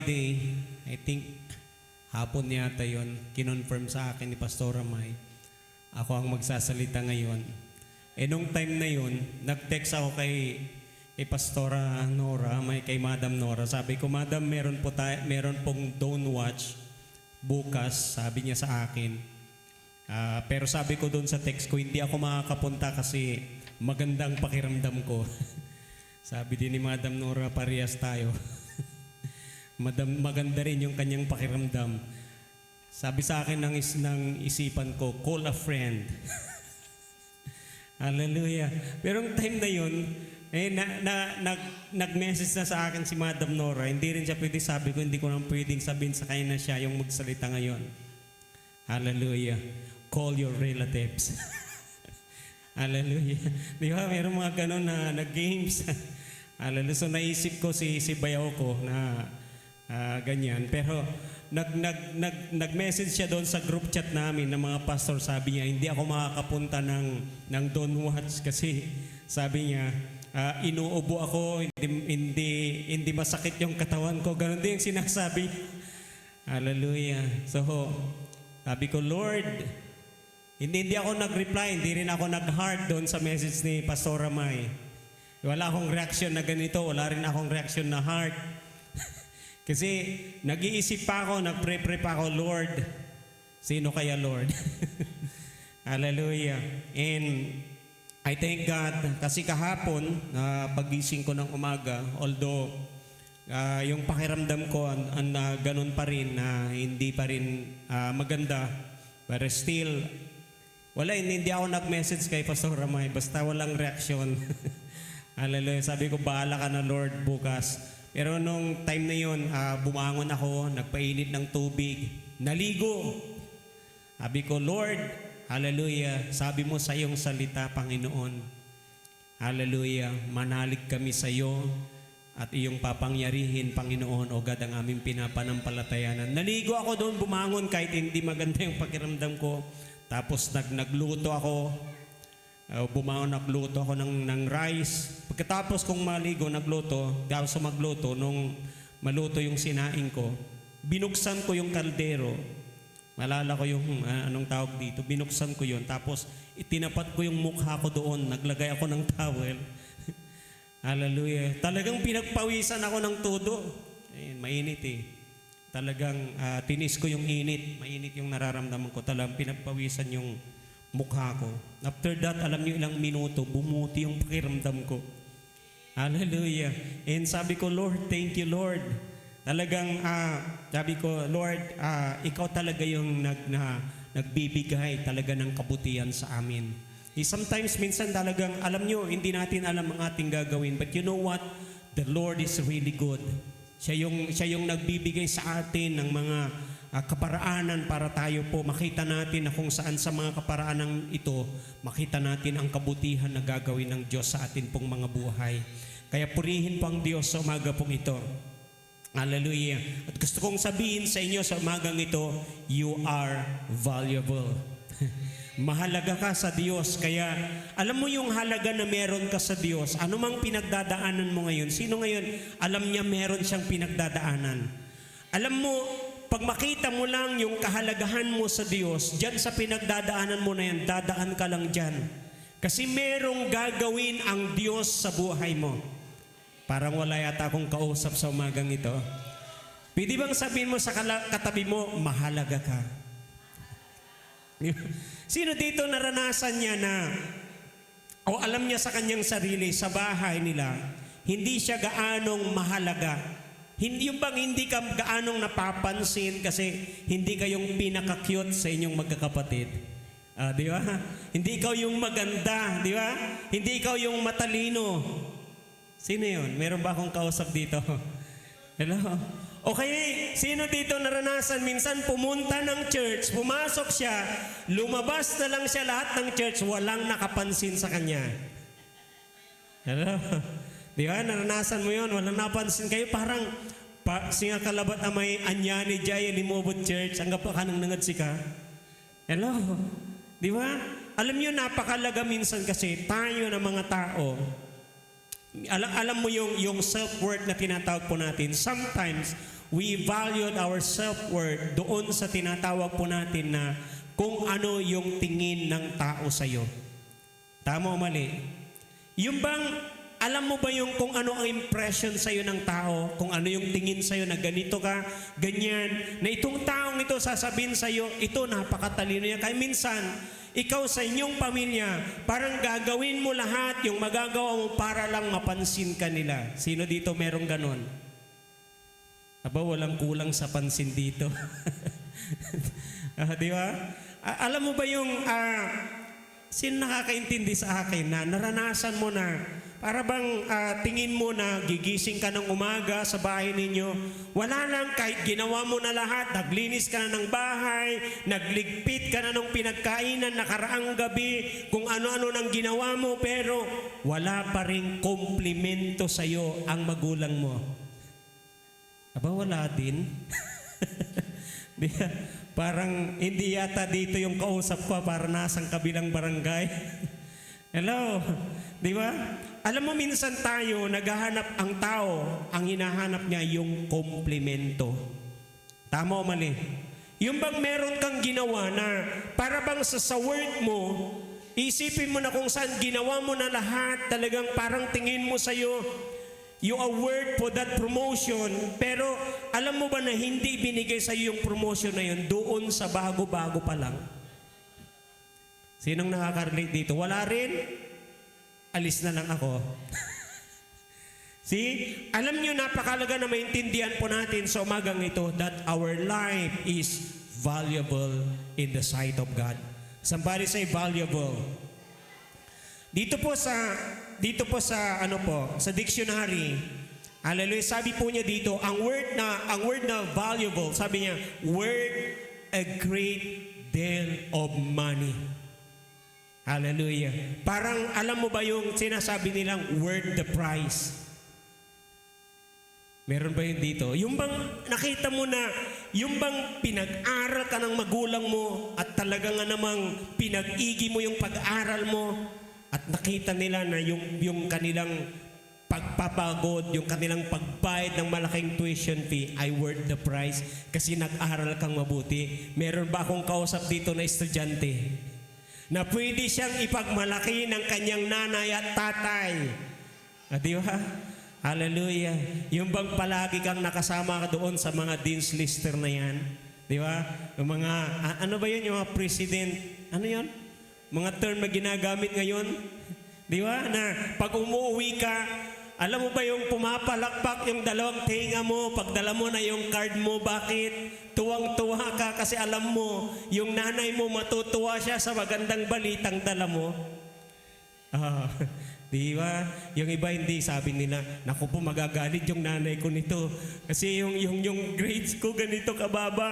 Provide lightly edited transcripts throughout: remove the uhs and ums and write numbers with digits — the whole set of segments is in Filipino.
Friday, I think hapon yata yon, kinonfirm sa akin ni Pastora May. Ako ang magsasalita ngayon. Nung time na yon, nag-text ako kay Pastora Nora, kay Madam Nora. Sabi ko, Madam, meron pong don't watch bukas, sabi niya sa akin. Pero sabi ko doon sa text ko, hindi ako makakapunta kasi magandang pakiramdam ko. Sabi din ni Madam Nora, parehas tayo. Maganda rin yung kanyang pakiramdam. Sabi sa akin ng isipan ko, call a friend. Hallelujah. Pero yung time na yun, nag-message na sa akin si Madam Nora. Hindi rin siya pwede, sabi ko, hindi ko naman pwedeng sabihin sa kanya na siya yung magsalita ngayon. Hallelujah. Call your relatives. Hallelujah. Di ba? Meron mga ganun na nag-games. Hallelujah. So naisip ko si bayaw ko na ganyan. Pero nag-message siya doon sa group chat namin ng mga pastor. Sabi niya, hindi ako makakapunta ng Don't Watch kasi sabi niya, inuubo ako, hindi masakit yung katawan ko. Ganon din yung sinasabi. Hallelujah. So, sabi ko, Lord, hindi ako nag-reply, hindi rin ako nag-heart doon sa message ni Pastora May. Wala akong reaction na ganito, wala rin akong reaction na heart. Kasi nag-iisip pa ako, nag-pray pa ako, Lord, sino kaya Lord? Hallelujah. And I thank God kasi kahapon, pagising ko ng umaga, although yung pakiramdam ko ganun pa rin, hindi pa rin maganda, but still, hindi ako nag-message kay Pastor Ramay, basta walang reaction. Hallelujah. Sabi ko, bahala ka na Lord bukas. Pero nung time na yun, bumangon ako, nagpainit ng tubig, naligo. Sabi ko, Lord, hallelujah, sabi mo sa iyong salita, Panginoon, hallelujah, manalig kami sa iyo at iyong papangyarihin, Panginoon, o God, ang aming pinapanampalatayanan. Naligo ako doon, bumangon kahit hindi maganda yung pakiramdam ko. Tapos nagluto ako, nagluto ako ng rice. Pagkatapos kong maligo, magluto, nung maluto yung sinaing ko, binuksan ko yung kaldero. Malala ko yung, anong tawag dito, binuksan ko yun. Tapos itinapat ko yung mukha ko doon, naglagay ako ng towel. Hallelujah. Talagang pinagpawisan ako ng todo. Ayun, mainit eh. Talagang tinis ko yung init. Mainit yung nararamdaman ko. Talagang pinagpawisan yung mukha ko. After that, alam niyo ilang minuto, bumuti yung pakiramdam ko. Hallelujah. And sabi ko, Lord, thank you, Lord. Talagang, sabi ko, Lord, ikaw talaga yung nagbibigay talaga ng kabutihan sa amin. Sometimes, minsan talagang, alam niyo, hindi natin alam ang ating gagawin. But you know what? The Lord is really good. Siya yung nagbibigay sa atin ng mga kaparaanan para tayo po makita natin na kung saan sa mga kaparaanan ito, makita natin ang kabutihan na gagawin ng Diyos sa atin pong mga buhay. Kaya purihin po ang Diyos sa umaga pong ito. Hallelujah. At gusto kong sabihin sa inyo sa umagang ito, you are valuable. Mahalaga ka sa Diyos. Kaya alam mo yung halaga na meron ka sa Diyos. Ano mang pinagdadaanan mo ngayon? Sino ngayon alam niya meron siyang pinagdadaanan? Alam mo, pag makita mo lang yung kahalagahan mo sa Diyos, dyan sa pinagdadaanan mo na yan, dadaan ka lang dyan. Kasi merong gagawin ang Diyos sa buhay mo. Parang wala yata akong kausap sa umagang ito. Pwede bang sabihin mo sa katabi mo, mahalaga ka? Sino dito naranasan niya na, o alam niya sa kanyang sarili, sa bahay nila, hindi siya gaanong mahalaga? Hindi yung bang hindi ka gaanong napapansin kasi hindi kayong pinaka-cute sa inyong magkakapatid. Di ba? Hindi ikaw yung maganda, di ba? Hindi ikaw yung matalino. Sino yun? Meron ba akong kausap dito? Hello? Okay, sino dito naranasan minsan pumunta ng church, pumasok siya, lumabas na lang siya lahat ng church, walang nakapansin sa kanya. Hello? Di ba? Naranasan mo yun, walang napansin kayo, parang singa kalabat na may anyani jaya ni Mobot Church, anggap ka nang nangadsi ka. Hello? Di ba? Alam niyo, napakalaga minsan kasi tayo na mga tao, Alam mo yung self-worth na tinatawag po natin, sometimes we valued our self-worth doon sa tinatawag po natin na kung ano yung tingin ng tao sa'yo. Tama o mali? Yung bang, alam mo ba yung kung ano ang impression sa'yo ng tao, kung ano yung tingin sa'yo na ganito ka, ganyan, na itong taong ito sasabihin sa'yo, ito napakatalino niya. Kaya minsan, ikaw sa inyong pamilya, parang gagawin mo lahat yung magagawa mo para lang mapansin ka nila. Sino dito merong ganon? Aba, walang kulang sa pansin dito. Di ba? Alam mo ba yung, sino nakakaintindi sa akin na naranasan mo na, para bang tingin mo na gigising ka ng umaga sa bahay ninyo, wala lang kahit ginawa mo na lahat, naglinis ka na ng bahay, nagligpit ka na ng pinagkainan nakaraang gabi, kung ano-ano nang ginawa mo, pero wala pa rin komplimento sa'yo ang magulang mo. Aba, wala din. Parang hindi yata dito yung kausap ko, para nasang kabilang barangay. Hello, di ba? Alam mo, minsan tayo, naghahanap ang tao, ang hinahanap niya yung komplemento. Tama o mali? Yung bang meron kang ginawa na para bang sa word mo, isipin mo na kung saan ginawa mo na lahat, talagang parang tingin mo sa'yo, you are worth for that promotion, pero alam mo ba na hindi binigay sa'yo yung promotion na yun doon sa bago-bago pa lang? Sinong nakaka-relate dito? Wala rin? Alis na lang ako. See? Alam nyo, napakalaga na maintindihan po natin sa umagang ito that our life is valuable in the sight of God. Somebody say valuable. Dito po sa ano po, sa dictionary, hallelujah, sabi po niya dito, ang word na valuable, sabi niya, worth a great deal of money. Hallelujah. Parang alam mo ba yung sinasabi nilang worth the price? Meron ba yun dito? Yung bang nakita mo na, yung bang pinag-aral ka ng magulang mo at talaga nga namang pinag-igi mo yung pag-aral mo at nakita nila na yung kanilang pagpapagod, yung kanilang pagbayad ng malaking tuition fee ay worth the price kasi nag-aral kang mabuti. Meron ba akong kausap dito na estudyante na pwede siyang ipagmalaki ng kanyang nanay at tatay? Di ba? Hallelujah. Yung bang palagi kang nakasama ka doon sa mga dean's lister na yan? Di ba? Yung mga, ano ba yun? Yung mga president, ano yun? Mga term na ginagamit ngayon. Di ba? Na pag umuwi ka, alam mo ba yung pumapalakpak yung dalawang tinga mo, pagdala mo na yung card mo, bakit? Tuwang-tuwa ka kasi alam mo, yung nanay mo matutuwa siya sa magandang balitang dala mo. Di ba? Yung iba hindi, sabi nila, naku po, magagalit yung nanay ko nito. Kasi yung grades ko ganito kababa.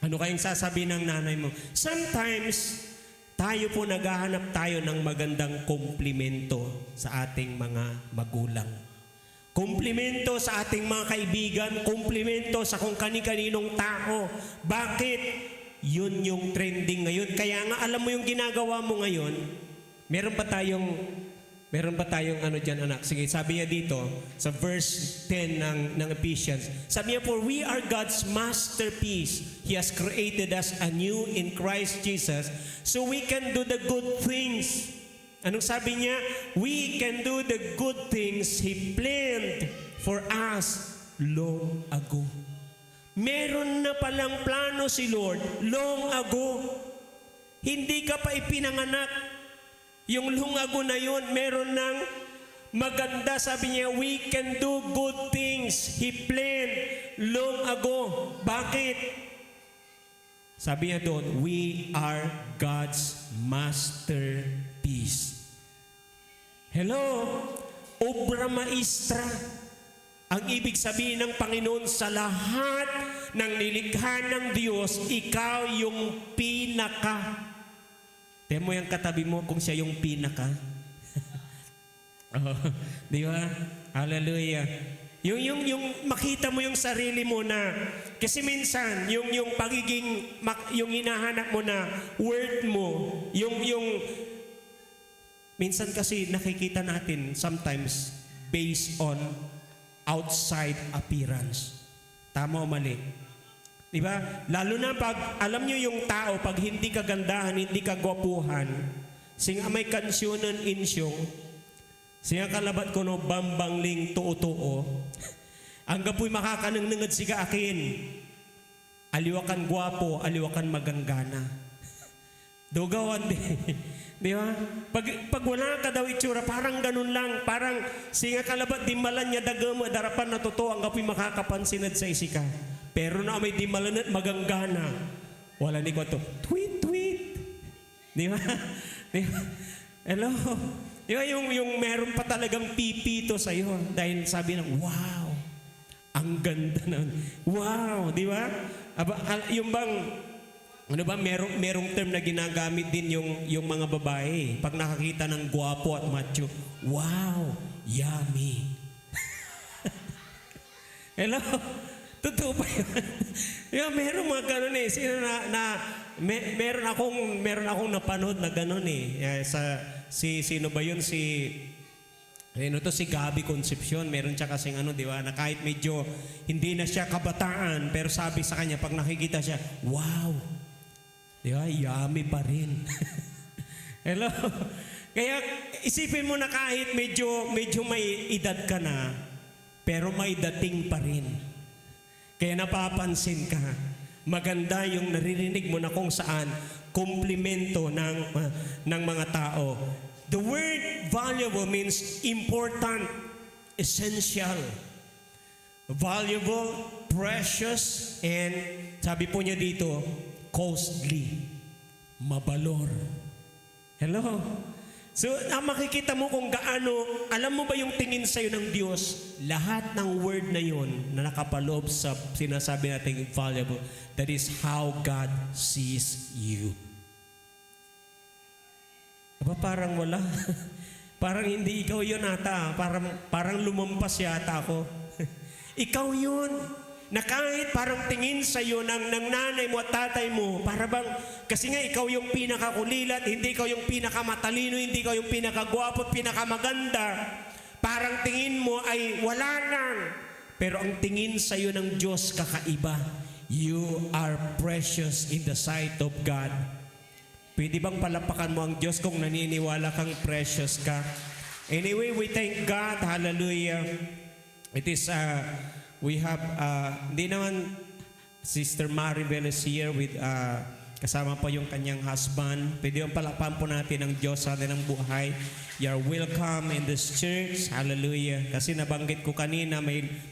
Ano kayang sasabihin ng nanay mo? Sometimes, tayo po naghahanap tayo ng magandang komplimento sa ating mga magulang. Komplimento sa ating mga kaibigan, komplimento sa kung kani-kaninong tao. Bakit? Yun yung trending ngayon. Kaya nga alam mo yung ginagawa mo ngayon, meron ba tayong ano dyan, anak? Sige, sabi niya dito, sa verse 10 ng Ephesians, sabi niya, for we are God's masterpiece. He has created us anew in Christ Jesus so we can do the good things. Anong sabi niya? We can do the good things He planned for us long ago. Meron na palang plano si Lord long ago. Hindi ka pa ipinanganak. Yung lungago na yun, meron ng maganda, sabi niya, we can do good things He planned long ago. Bakit? Sabi niya doon, we are God's masterpiece. Hello? Obra maestra. Ang ibig sabihin ng Panginoon, sa lahat ng nilikha ng Diyos, ikaw yung pinaka. Tingnan mo yung katabi mo kung siya yung pinaka. Di ba? Hallelujah. Yung makita mo yung sarili mo na, kasi minsan, yung pagiging, yung hinahanap mo na word mo, minsan kasi nakikita natin sometimes based on outside appearance. Tama o mali? Di ba? Lalo na pag, alam nyo yung tao, pag hindi ka gandahan, hindi ka gwapuhan, sing amay kansyonan insyong, siya kalabat ko no bambangling tuo-tuo, ang gapoy makakanangnangad siga akin, aliwakan gwapo, aliwakan maganggana. Dogawan di. Di ba? Pag wala ka daw itsura, parang ganun lang. Parang singa kalabat dimalan niya dagama, darapan na totoo, ang kapoy makakapansinad sa isika. Pero na may dimalan at maganggana, wala ni ko to. Tweet, tweet. Di ba? Di ba? Hello? Di ba yung meron pa talagang pipito sa'yo? Dahil sabi ng, wow, ang ganda na. Wow, di ba? Yung bang, ano ba, merong term na ginagamit din yung mga babae. Pag nakakita ng gwapo at macho, wow, yummy. Hello? Totoo ba yun? Yeah, meron mga ganun eh. Meron akong napanood na ganun eh. Sino ba yun? Si Gabby Concepcion. Meron siya kasing ano, di ba? Na kahit medyo hindi na siya kabataan, pero sabi sa kanya, pag nakikita siya, wow. Di ba? Yummy pa rin. Hello? Kaya isipin mo na kahit medyo may edad ka na, pero may dating pa rin. Kaya napapansin ka, maganda yung naririnig mo na kung saan komplimento ng mga tao. The word valuable means important, essential, valuable, precious, and sabi po niya dito, costly, mabalor. Hello? So, makikita mo kung gaano, alam mo ba yung tingin sa'yo ng Diyos, lahat ng word na yun na nakapaloob sa sinasabi natin valuable, that is how God sees you. Aba, parang wala. Parang hindi ikaw yun ata. Parang lumampas yata ako. Ikaw yun. Na kahit parang tingin sa'yo ng nanay mo at tatay mo, para bang, kasi nga ikaw yung pinakakulilat, hindi ikaw yung pinakamatalino, hindi ikaw yung pinakagwapo at pinakamaganda, parang tingin mo ay wala nang. Pero ang tingin sa'yo ng Diyos kakaiba. You are precious in the sight of God. Pwede bang palapakan mo ang Diyos kung naniniwala kang precious ka? Anyway, we thank God. Hallelujah. It is, we have, hindi naman, Sister Maribel is here with, kasama pa yung kanyang husband. Pwede yung palakpan po natin ang Diyos sa atin ng buhay. You're welcome in this church. Hallelujah. Kasi nabanggit ko kanina,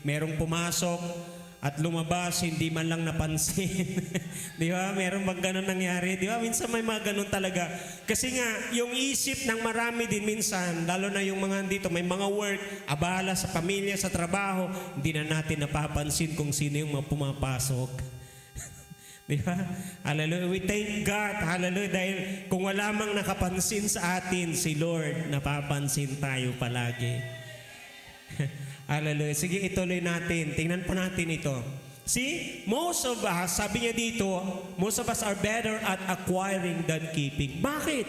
merong pumasok at lumabas, hindi man lang napansin. Di ba? Meron bang ganun nangyari? Di ba? Minsan may mga ganun talaga. Kasi nga, yung isip ng marami din minsan, lalo na yung mga dito, may mga work, abala sa pamilya, sa trabaho, hindi na natin napapansin kung sino yung mga pumapasok. Di ba? Hallelujah. We thank God. Hallelujah. Dahil kung wala mang nakapansin sa atin, si Lord, napapansin tayo palagi. Hallelujah. Sige, ituloy natin. Tingnan po natin ito. See, most of us, sabi niya dito, most of us are better at acquiring than keeping. Bakit?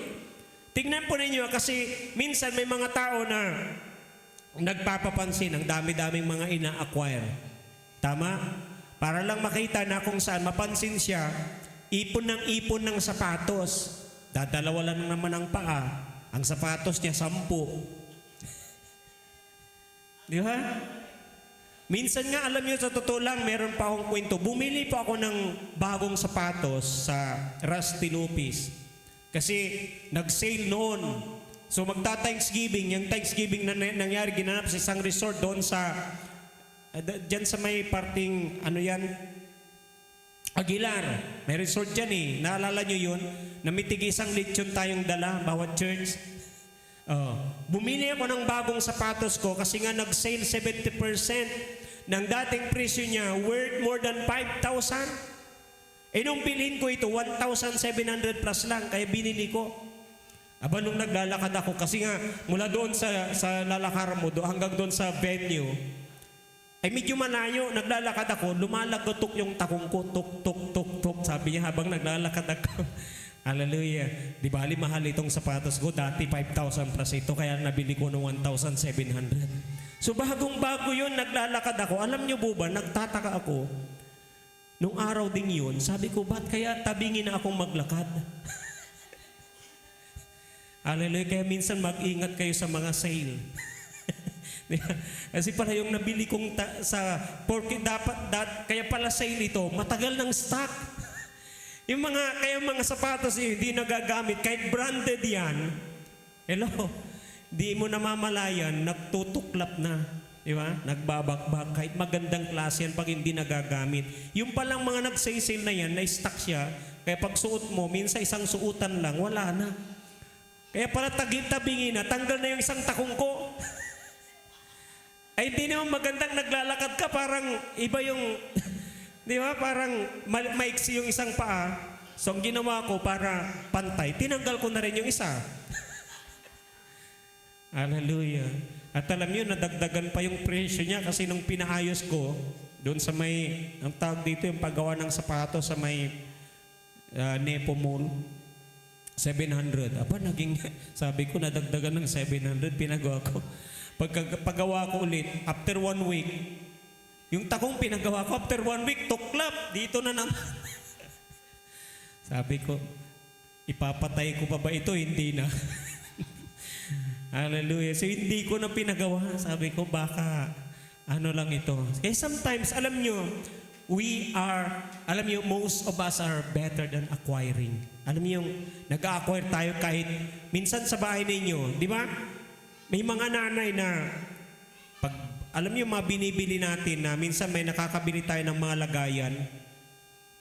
Tingnan po ninyo, kasi minsan may mga tao na nagpapapansin, ang dami-daming mga ina-acquire. Tama? Para lang makita na kung saan mapansin siya, ipon ng sapatos. Dadalawa lang naman ang paa. Ang sapatos niya, 10. Di ba? Minsan nga, alam niyo, sa totoo lang, meron pa akong kwento. Bumili pa ako ng bagong sapatos sa Rusty Lupis. Kasi nag-sale noon. So magta-Thanksgiving. Yung Thanksgiving na nangyari, ginanap sa isang resort doon sa, dyan sa may parting, ano yan? Aguilar. May resort dyan eh. Naalala niyo yun? Na may tig-isang lechon tayong dala, bawat church. Bumili ako ng bagong sapatos ko kasi nga nag-sale 70% ng dating presyo niya, worth more than 5,000. Nung bilhin ko ito, 1,700 plus lang, kaya binili ko. Aba, nung naglalakad ako, kasi nga mula doon sa lalakaran mo, hanggang doon sa venue, ay medyo malayo, naglalakad ako, lumalagotok yung takong ko, tuk, tuk, tuk, tuk, sabi niya habang naglalakad ako. Hallelujah. Di bali mahal itong sapatos ko. Dati 5,000 plus ito. Kaya nabili ko ng 1,700. So bagong-bago yun, naglalakad ako. Alam niyo po ba, nagtataka ako. Nung araw ding yun, sabi ko, ba't kaya tabingin na akong maglakad? Hallelujah. Kaya minsan mag-ingat kayo sa mga sale. Kasi pala yung nabili kong porque kaya pala sale ito, matagal ng stock. Kaya mga sapatos hindi nagagamit, kahit branded yan, hello, di mo namamalayan, nagtutuklap na. Di ba? Nagbabakbak. Kahit magandang klase yan pag hindi nagagamit. Yung palang mga nag-sale na yan, na-stock siya, kaya pag suot mo, minsan isang suotan lang, wala na. Kaya pala tabingin na, tanggal na yung isang takong ko. Ay hindi naman magandang naglalakad ka, parang iba yung, di ba? Parang maiksi yung isang paa. So ang ginawa ko para pantay, tinanggal ko na rin yung isa. Hallelujah. At alam niyo, nadagdagan pa yung presyo niya kasi nung pinaayos ko, doon sa may, ang tawag dito, yung paggawa ng sapato sa may Nepo Mall, 700. Aba, sabi ko, nadagdagan ng 700, pinagawa ko. Paggawa ko ulit, after 1 week, yung takong pinagawa ko, after 1 week, tuklap, dito na naman. Sabi ko, ipapatay ko pa ba ito? Hindi na. Hallelujah. So hindi ko na pinagawa. Sabi ko, baka ano lang ito. Kaya sometimes, alam nyo, most of us are better than acquiring. Alam nyo yung nag-acquire tayo kahit minsan sa bahay ninyo. Di ba? May mga nanay na alam nyo, mga binibili natin na minsan may nakakabili tayo ng mga lagayan.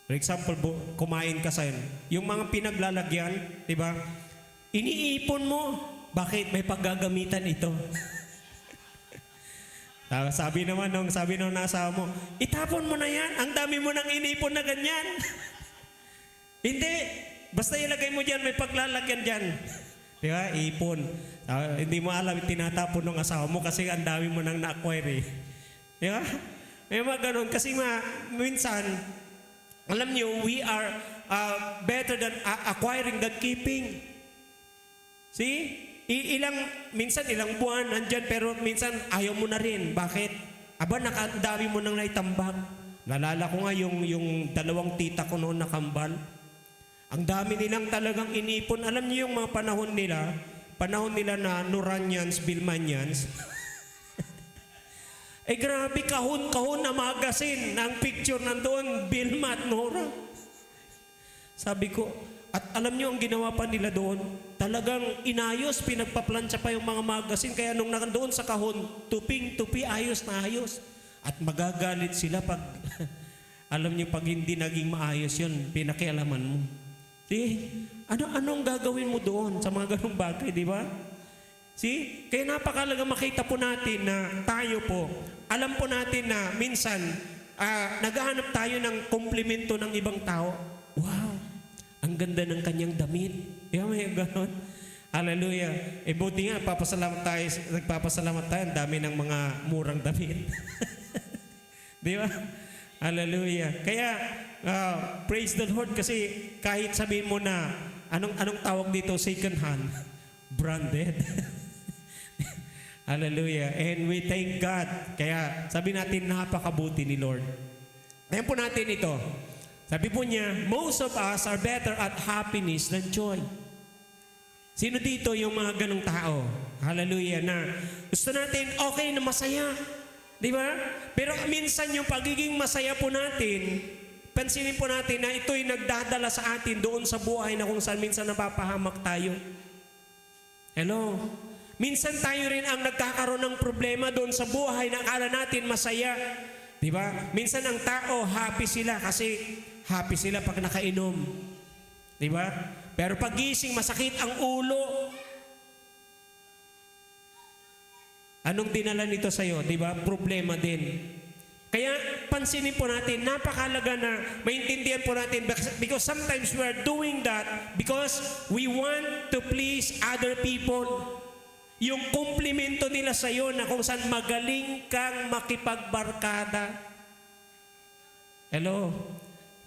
For example, kumain ka sa yung mga pinaglalagyan, di ba? Iniipon mo. Bakit? May paggagamitan ito. sabi nung nasa mo, itapon mo na yan. Ang dami mo nang inipon na ganyan. Hindi. Basta ilagay mo dyan, may paglalagyan dyan. Di ba? Ipon. Hindi mo alam, tinatapon ng asawa mo kasi ang dami mo nang na-acquire eh. Di ba? May mga ganun. Kasi minsan, alam nyo, we are better than acquiring than keeping. See? Minsan ilang buwan nandyan pero minsan ayaw mo na rin. Bakit? Aba, nakadami mo nang naitambak. Nalala ko nga yung dalawang tita ko noon nakambal. Ang dami nilang talagang inipon. Alam niyo yung mga panahon nila na Nuranians, Bilmanians. Eh grabe, kahon-kahon na magazine ng picture nandoon, Bilma at Nora. Sabi ko, at alam niyo ang ginawa pa nila doon, talagang inayos, pinagpaplansya pa yung mga magazine. Kaya nung nandoon sa kahon, tuping-tupi, ayos na ayos. At magagalit sila pag, alam niyo, pag hindi naging maayos yun, pinakialaman mo. Anong gagawin mo doon sa mga ganung bagay, di ba? See? Kaya napakalaga makita po natin na tayo po, alam po natin na minsan, naghahanap tayo ng komplimento ng ibang tao. Wow! Ang ganda ng kanyang damit. Diba may gano'n? Hallelujah. Buti nga, nagpapasalamat tayo. Ang dami ng mga murang damit. Di ba? Hallelujah. Kaya, praise the Lord kasi kahit sabihin mo na, anong tawag dito? Second hand. Branded. Hallelujah. And we thank God. Kaya sabi natin, napakabuti ni Lord. Ayan po natin ito. Sabi po niya, most of us are better at happiness than joy. Sino dito yung mga ganong tao? Hallelujah, na gusto natin okay na masaya. Di ba? Pero minsan yung pagiging masaya po natin, pansinin po natin na ito'y nagdadala sa atin doon sa buhay na kung saan minsan napapahamak tayo. Hello? Minsan tayo rin ang nagkakaroon ng problema doon sa buhay na akala natin masaya. Di ba? Minsan ang tao, happy sila kasi happy sila pag nakainom. Di ba? Pero pag gising, masakit ang ulo. Anong dinala nito sa'yo? Di ba? Problema din. Kaya pansinin po natin, napakalaga na maintindihan po natin because sometimes we are doing that because we want to please other people. Yung kumplimento nila sa'yo na kung saan magaling kang makipagbarkada. Hello?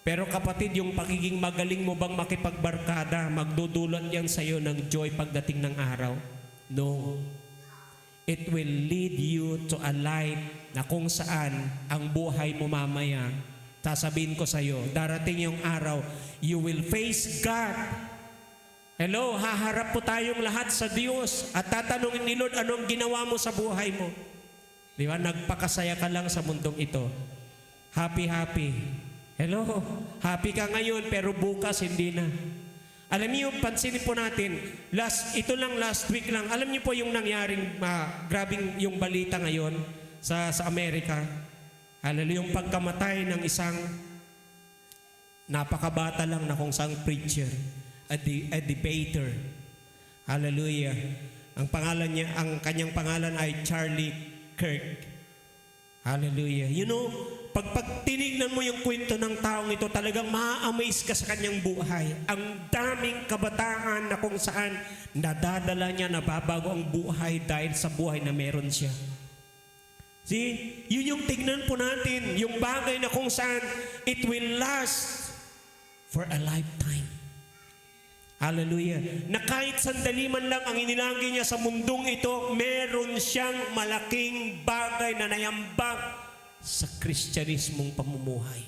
Pero kapatid, yung pagiging magaling mo bang makipagbarkada, magdudulot yan sa'yo ng joy pagdating ng araw? No. it will lead you to a light na kung saan ang buhay mo mamaya, sasabihin ko sa iyo, darating yung araw, you will face God. Hello, haharap po tayong lahat sa Diyos at tatanungin ni Lord, anong ginawa mo sa buhay mo? Di ba? Nagpakasaya ka lang sa mundong ito. Happy, happy. Hello, happy ka ngayon pero bukas hindi na. Alam niyo, pansinin po natin, last week lang, alam niyo po yung nangyaring grabing yung balita ngayon sa Amerika. Hallelujah, yung pagkamatay ng isang napakabata lang na kung saang preacher, a debater. Hallelujah. Ang kanyang pangalan ay Charlie Kirk. Hallelujah. You know, pag tinignan mo yung kwento ng taong ito, talagang ma-amaze ka sa kanyang buhay. Ang daming kabataan na kung saan nadadala niya, nababago ang buhay dahil sa buhay na meron siya. See, yun yung tignan po natin, yung bagay na kung saan it will last for a lifetime. Hallelujah. Na kahit sandali man lang ang inilagay niya sa mundong ito, meron siyang malaking bagay na nayambag sa Kristyanismong pamumuhay.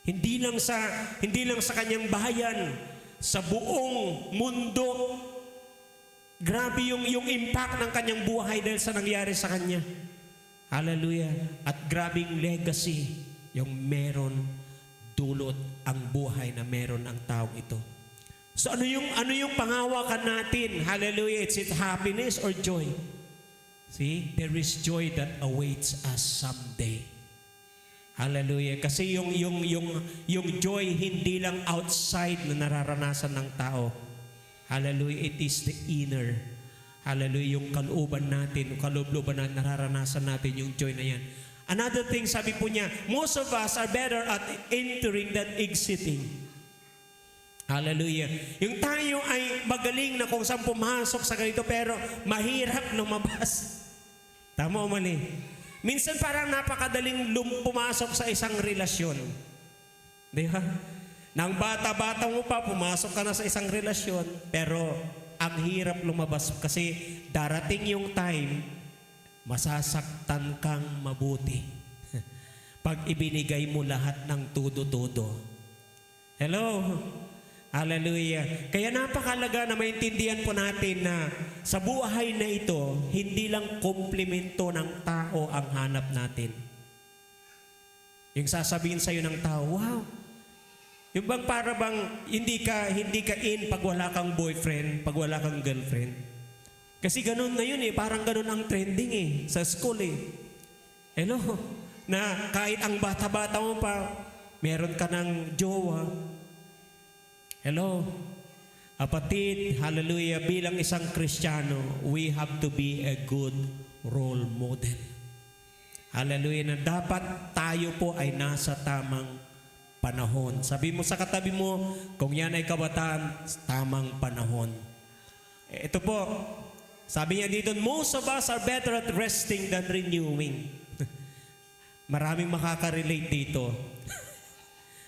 Hindi lang sa kanyang bayan, sa buong mundo. Grabe yung impact ng kanyang buhay dahil sa nangyari sa kanya. Hallelujah. At grabing legacy yung meron dulot ang buhay na meron ang taong ito. So ano yung pangawakan natin? Hallelujah. It's it happiness or joy? See, there is joy that awaits us someday. Hallelujah. Kasi yung joy hindi lang outside na nararanasan ng tao. Hallelujah. It is the inner. Hallelujah. Yung kalooban natin, kalooban natin, nararanasan natin yung joy na yan. Another thing, sabi po niya, most of us are better at entering than exiting. Hallelujah. Yung tayo ay magaling na kung saan pumasok sa ganito pero mahirap lumabas. Tama o mali? Minsan parang napakadaling pumasok sa isang relasyon. Di ba? Nang bata-bata mo pa, pumasok ka na sa isang relasyon pero ang hirap lumabas kasi darating yung time, masasaktan kang mabuti. Pag ibinigay mo lahat ng tudo-tudo. Hello? Hallelujah. Kaya napakalaga na maintindihan po natin na sa buhay na ito, hindi lang komplemento ng tao ang hanap natin. Yung sasabihin sa'yo ng tao, wow, yung bang para bang hindi ka in pag wala kang boyfriend, pag wala kang girlfriend. Kasi ganun na yun parang ganun ang trending sa school Hello? Na kahit ang bata-bata mo pa, meron ka ng jowa. Hello? Kapatid, hallelujah, bilang isang Kristiyano, we have to be a good role model. Hallelujah, na dapat tayo po ay nasa tamang panahon. Sabi mo sa katabi mo, kung yan ay kabataan, tamang panahon. Ito po, sabi niya dito, most of us are better at resting than renewing. Maraming makaka-relate dito.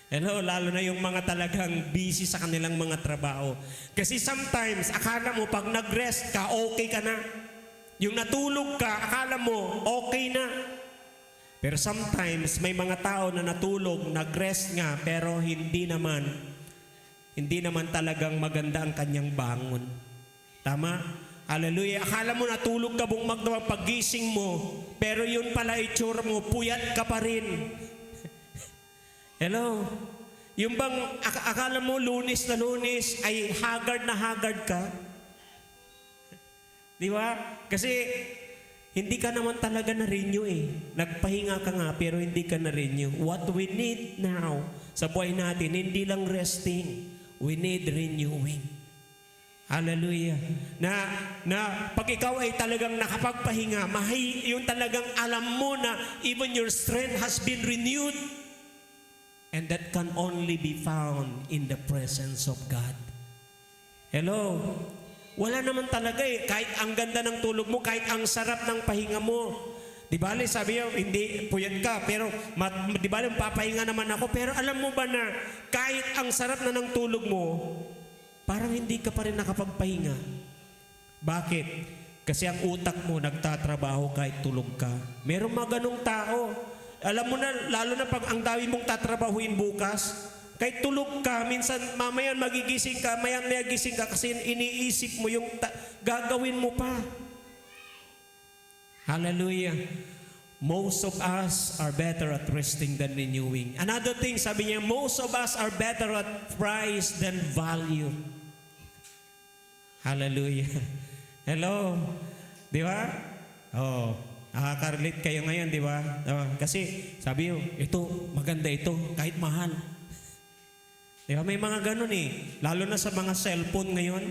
Hello, lalo na yung mga talagang busy sa kanilang mga trabaho. Kasi sometimes, akala mo pag nag-rest ka, okay ka na. Yung natulog ka, akala mo, okay na. Pero sometimes, may mga tao na natulog, nag-rest nga, pero hindi naman talagang maganda ang kanyang bangon. Tama? Hallelujah. Akala mo natulog ka buong magdamang paggising mo, pero yun pala itsura mo, puyat ka pa rin. Hello? Yung bang akala mo Lunes na Lunes ay haggard na haggard ka? Di ba? Kasi hindi ka naman talaga na-renew Nagpahinga ka nga pero hindi ka na-renew. What we need now sa buhay natin, hindi lang resting. We need renewing. Hallelujah. Na pag ikaw ay talagang nakapagpahinga, yung talagang alam mo na even your strength has been renewed. And that can only be found in the presence of God. Hello? Wala naman talaga kahit ang ganda ng tulog mo, kahit ang sarap ng pahinga mo. Di ba, sabi niya, hindi, puyat ka, pero di ba, papahinga naman ako. Pero alam mo ba na kahit ang sarap na ng tulog mo, parang hindi ka pa rin nakapagpahinga. Bakit? Kasi ang utak mo nagtatrabaho kahit tulog ka. Meron mga ganong tao. Alam mo na, lalo na pag ang dami mong tatrabahuin bukas, kahit tulog ka, minsan mamayan magigising ka, mayang nagising ka kasi iniisip mo yung gagawin mo pa. Hallelujah. Most of us are better at resting than renewing. Another thing, sabi niya, most of us are better at price than value. Hallelujah. Hello. Di ba? Oh, nakaka-relate kayo ngayon, di ba? Oh, kasi sabi mo, ito, maganda ito, kahit mahal. Di ba? May mga ganun eh. Lalo na sa mga cellphone ngayon.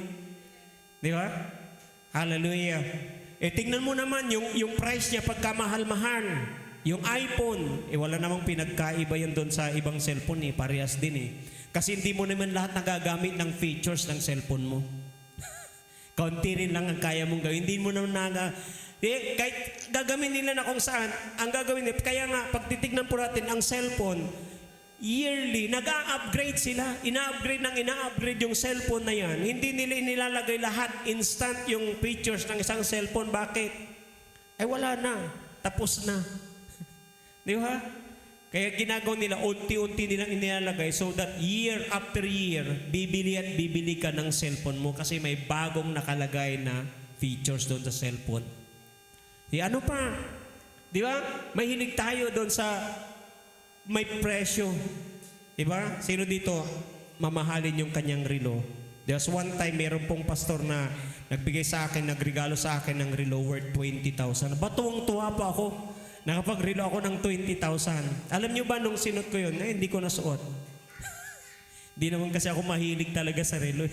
Di ba? Hallelujah. Tingnan mo naman yung price niya pagkamahal-mahal. Yung iPhone, wala namang pinagkaiba yan doon sa ibang cellphone eh. Parehas din eh. Kasi hindi mo naman lahat nagagamit ng features ng cellphone mo. Kaunti rin lang ang kaya mong gawin. Hindi mo naman kahit gagawin nila na kung saan, ang gagawin nila, kaya nga, pag titignan po natin ang cellphone, yearly, nag-a-upgrade sila. Ina-upgrade yung cellphone na yan. Hindi nila inilalagay lahat instant yung features ng isang cellphone. Bakit? Ay wala na. Tapos na. Di ba? Kaya ginagawa nila, unti-unti nilang inilalagay so that year after year, bibili at bibili ka ng cellphone mo kasi may bagong nakalagay na features doon sa cellphone. Ano pa? Di ba? Mahilig tayo doon sa may presyo. Diba? Sino dito mamahalin yung kanyang relo? There's one time, meron pong pastor na nagbigay sa akin, nagregalo sa akin ng relo worth 20,000. Tuwang-tuwa pa ako. Nakapag-relo ako ng 20,000. Alam nyo ba nung sinot ko yun? Hindi ko nasuot. Hindi naman kasi ako mahilig talaga sa relo.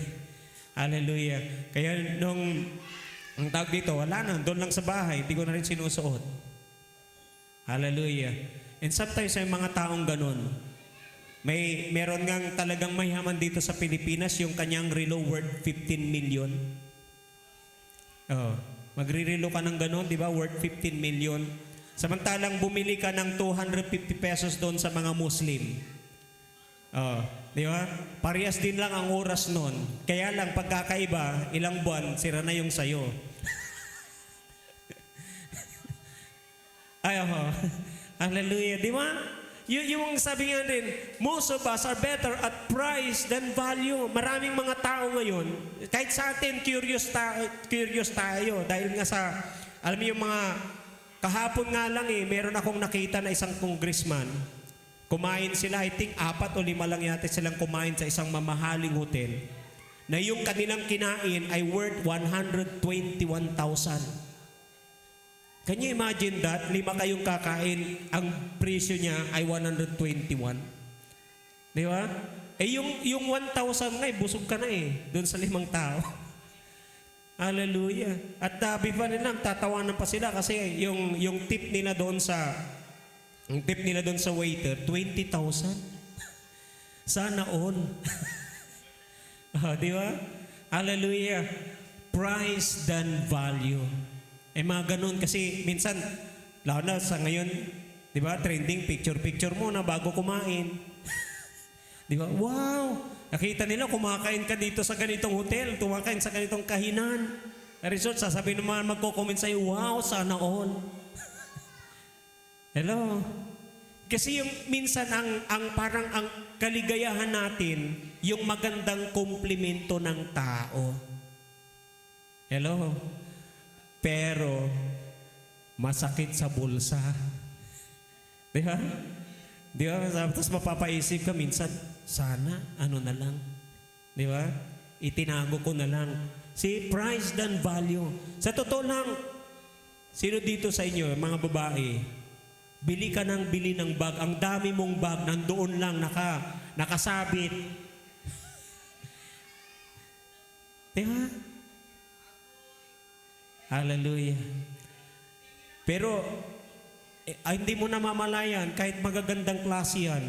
Hallelujah. Kaya ang tawag dito, wala na. Doon lang sa bahay. Hindi ko na rin sinusuot. Hallelujah. And sometimes may mga taong ganun. Meron ngang talagang mayaman dito sa Pilipinas, yung kanyang relo worth 15 million. Magre-relo ka ng ganun, di ba? Worth 15 million. Samantalang bumili ka ng 250 pesos doon sa mga Muslim. Di ba? Parehas din lang ang oras noon. Kaya lang pagkakaiba, ilang buwan, sira na yung sayo. Hallelujah. Di ba? Yung sabi nga din, most of us are better at price than value. Maraming mga tao ngayon, kahit sa atin, curious tayo. Dahil nga sa, alam mo yung mga, kahapon nga lang meron akong nakita na isang congressman. Kumain sila, I think 4 o 5 lang yata silang kumain sa isang mamahaling hotel. Na yung kanilang kinain ay worth 121,000. Can you imagine that? 5 kayong kakain, ang presyo niya ay 121. Di ba? Yung 1,000 nga, busog ka na doon sa 5 tao. Hallelujah. At pa nila, tatawanan pa sila kasi yung tip nila doon sa waiter, 20,000. Sana all. Di ba? Hallelujah. Price than value. Mga ganun kasi minsan, lalo na sa ngayon, di ba, trending picture mo na bago kumain. Di ba? Wow! Nakita nila, kumakain ka dito sa ganitong hotel, kumakain sa ganitong kahinan. Resort, sasabihin naman, magko-comment sa'yo, wow, sana all. Hello? Kasi yung minsan, parang ang kaligayahan natin, yung magandang komplimento ng tao. Hello? Pero, masakit sa bulsa. Di ba? Di ba? Tapos mapapaisip ka minsan, sana, ano na lang. Di ba? Itinago ko na lang. See, price than value. Sa totoo lang, sino dito sa inyo, mga babae, bili ka ng bili ng bag, ang dami mong bag, nandoon lang, nakasabit. Di ba? Hallelujah. Pero, hindi mo na mamalayan, kahit magagandang klase yan,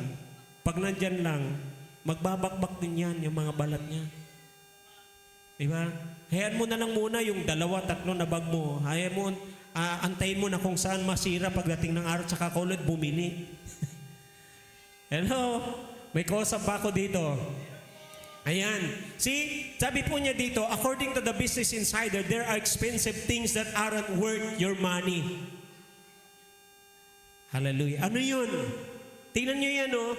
pag nandyan lang, magbabakbak din yan, yung mga balat niya. Diba? Hayaan mo na lang muna yung 2, 3 na bag mo. Hayaan mo, antayin mo na kung saan masira pagdating ng araw, tsaka ka ulit bumili. Hello? May kausap pa ako dito. Ayan. See, sabi po niya dito, according to the Business Insider, there are expensive things that aren't worth your money. Hallelujah. Ano yun? Tingnan niyo yan, oh.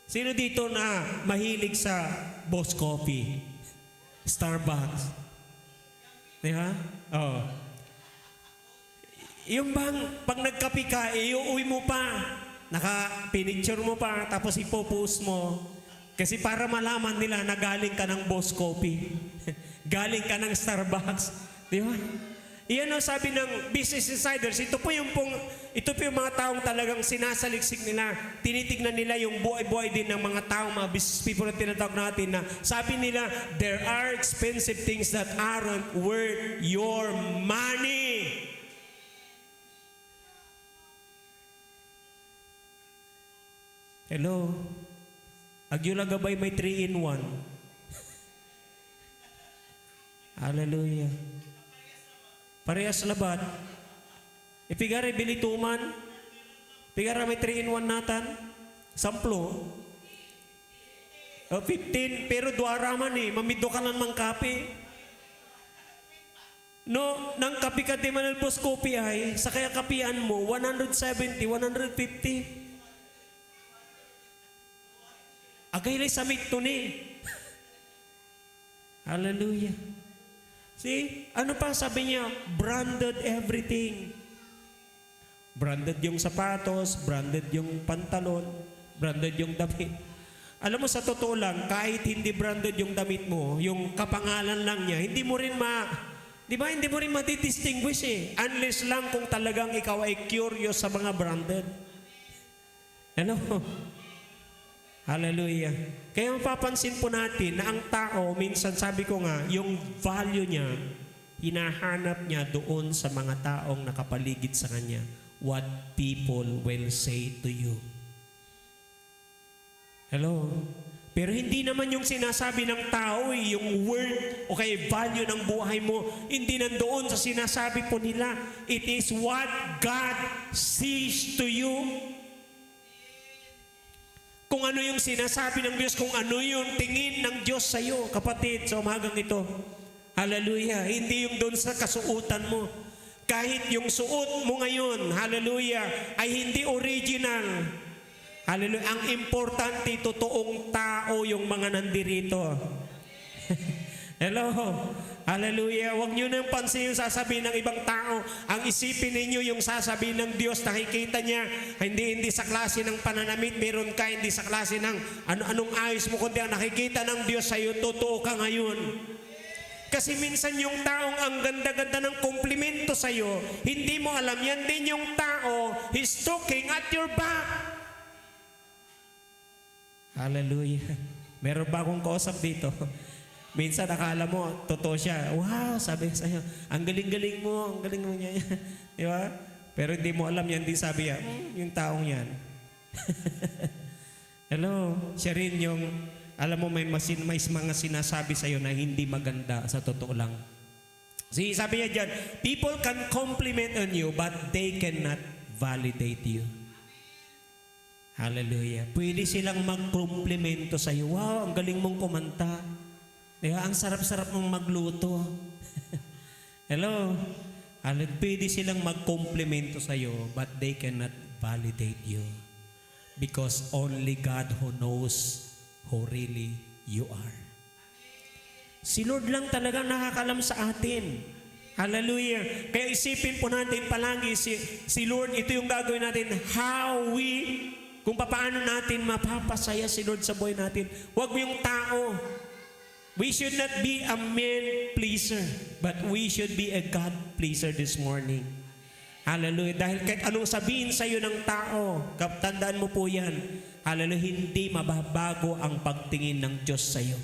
Sino dito na mahilig sa Boss Coffee? Starbucks? Di ba? Oh. Yung bang, pag nagkape ka, iuwi mo pa, naka-pinicture mo pa, tapos ipopost mo. Kasi para malaman nila na galing ka ng Boss Coffee. Galing ka ng Starbucks. Di ba? Iyan ang sabi ng Business Insiders. Ito po yung mga taong talagang sinasaliksik nila. Tinitignan nila yung buhay-buhay din ng mga taong, mga business people na tinatawag natin na sabi nila, there are expensive things that aren't worth your money. Hello? Agyo gabay may 3-in-1. Hallelujah. Parehas labat. Ipigari bilituman. Pigara may 3-in-1 natan. Samplo. 15. Pero duara man eh. Mamido ka lang mang kape. No, nang kapi ka di man Boss Coffee ay, sa kaya kapian mo, 170, 150. Agaylay sa mito ni. Hallelujah. See? Ano pa sabi niya? Branded everything. Branded yung sapatos, branded yung pantalon, branded yung damit. Alam mo, sa totoo lang, kahit hindi branded yung damit mo, yung kapangalan lang niya, hindi mo rin di ba, hindi mo rin matidistinguish eh. Unless lang kung talagang ikaw ay curious sa mga branded. Ano? Hallelujah. Kaya mapapansin po natin na ang tao, minsan sabi ko nga, yung value niya, hinahanap niya doon sa mga taong nakapaligid sa kanya. What people will say to you. Hello? Pero hindi naman yung sinasabi ng tao, yung word o kaya value ng buhay mo, hindi nandoon sa sinasabi po nila. It is what God sees to you. Kung ano yung sinasabi ng Diyos, kung ano yung tingin ng Diyos sa iyo, kapatid, sa umagang ito. Hallelujah. Hindi yung doon sa kasuotan mo. Kahit yung suot mo ngayon, hallelujah, ay hindi original. Hallelujah. Ang importante, totoong tao yung mga nandirito. Hello. Hallelujah. Huwag nyo nang pansin yung sasabihin ng ibang tao. Ang isipin ninyo yung sasabihin ng Diyos, nakikita niya, hindi sa klase ng pananamit, meron ka, hindi sa klase ng anong ayos mo, kundi ang nakikita ng Diyos sa iyo, totoo ka ngayon. Kasi minsan yung taong ang ganda-ganda ng komplimento sa iyo, hindi mo alam, yan din yung tao, he's talking at your back. Hallelujah. Meron ba akong kausap dito? Minsan akala mo, totoo siya. Wow, sabi sa'yo, ang galing-galing mo, ang galing mo niya. Di ba? Pero hindi mo alam yan, di sabi niya, yung taong yan. Hello, siya rin yung, alam mo, may mga sinasabi sa'yo na hindi maganda sa totoo lang. See, sabi niya dyan, people can compliment on you, but they cannot validate you. Hallelujah. Pwede silang mag-komplimento sa'yo. Wow, ang galing mong kumanta. Diba? Ang sarap-sarap mong magluto. Hello? Pwede silang mag-komplimento sa'yo, but they cannot validate you. Because only God who knows who really you are. Si Lord lang talagang nakakalam sa atin. Hallelujah. Kaya isipin po natin palagi, si Lord, ito yung gagawin natin, kung paano natin mapapasaya si Lord sa buhay natin. Huwag mo yung tao. We should not be a man pleaser, but we should be a God pleaser this morning. Hallelujah. Dahil kahit anong sabihin sa iyo ng tao, tandaan mo po yan. Hallelujah. Hindi mababago ang pagtingin ng Diyos sa iyo.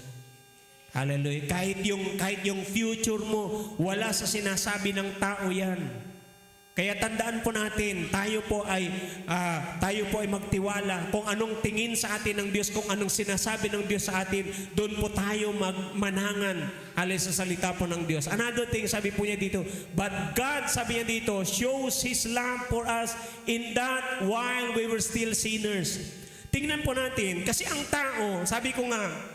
Hallelujah. Kahit yung future mo, wala sa sinasabi ng tao yan. Kaya tandaan po natin, tayo po ay magtiwala kung anong tingin sa atin ng Diyos, kung anong sinasabi ng Diyos sa atin, doon po tayo magmanangan alis sa salita po ng Diyos. Another thing, sabi po niya dito, but God, sabi niya dito, shows His love for us in that while we were still sinners. Tingnan po natin, kasi ang tao, sabi ko nga,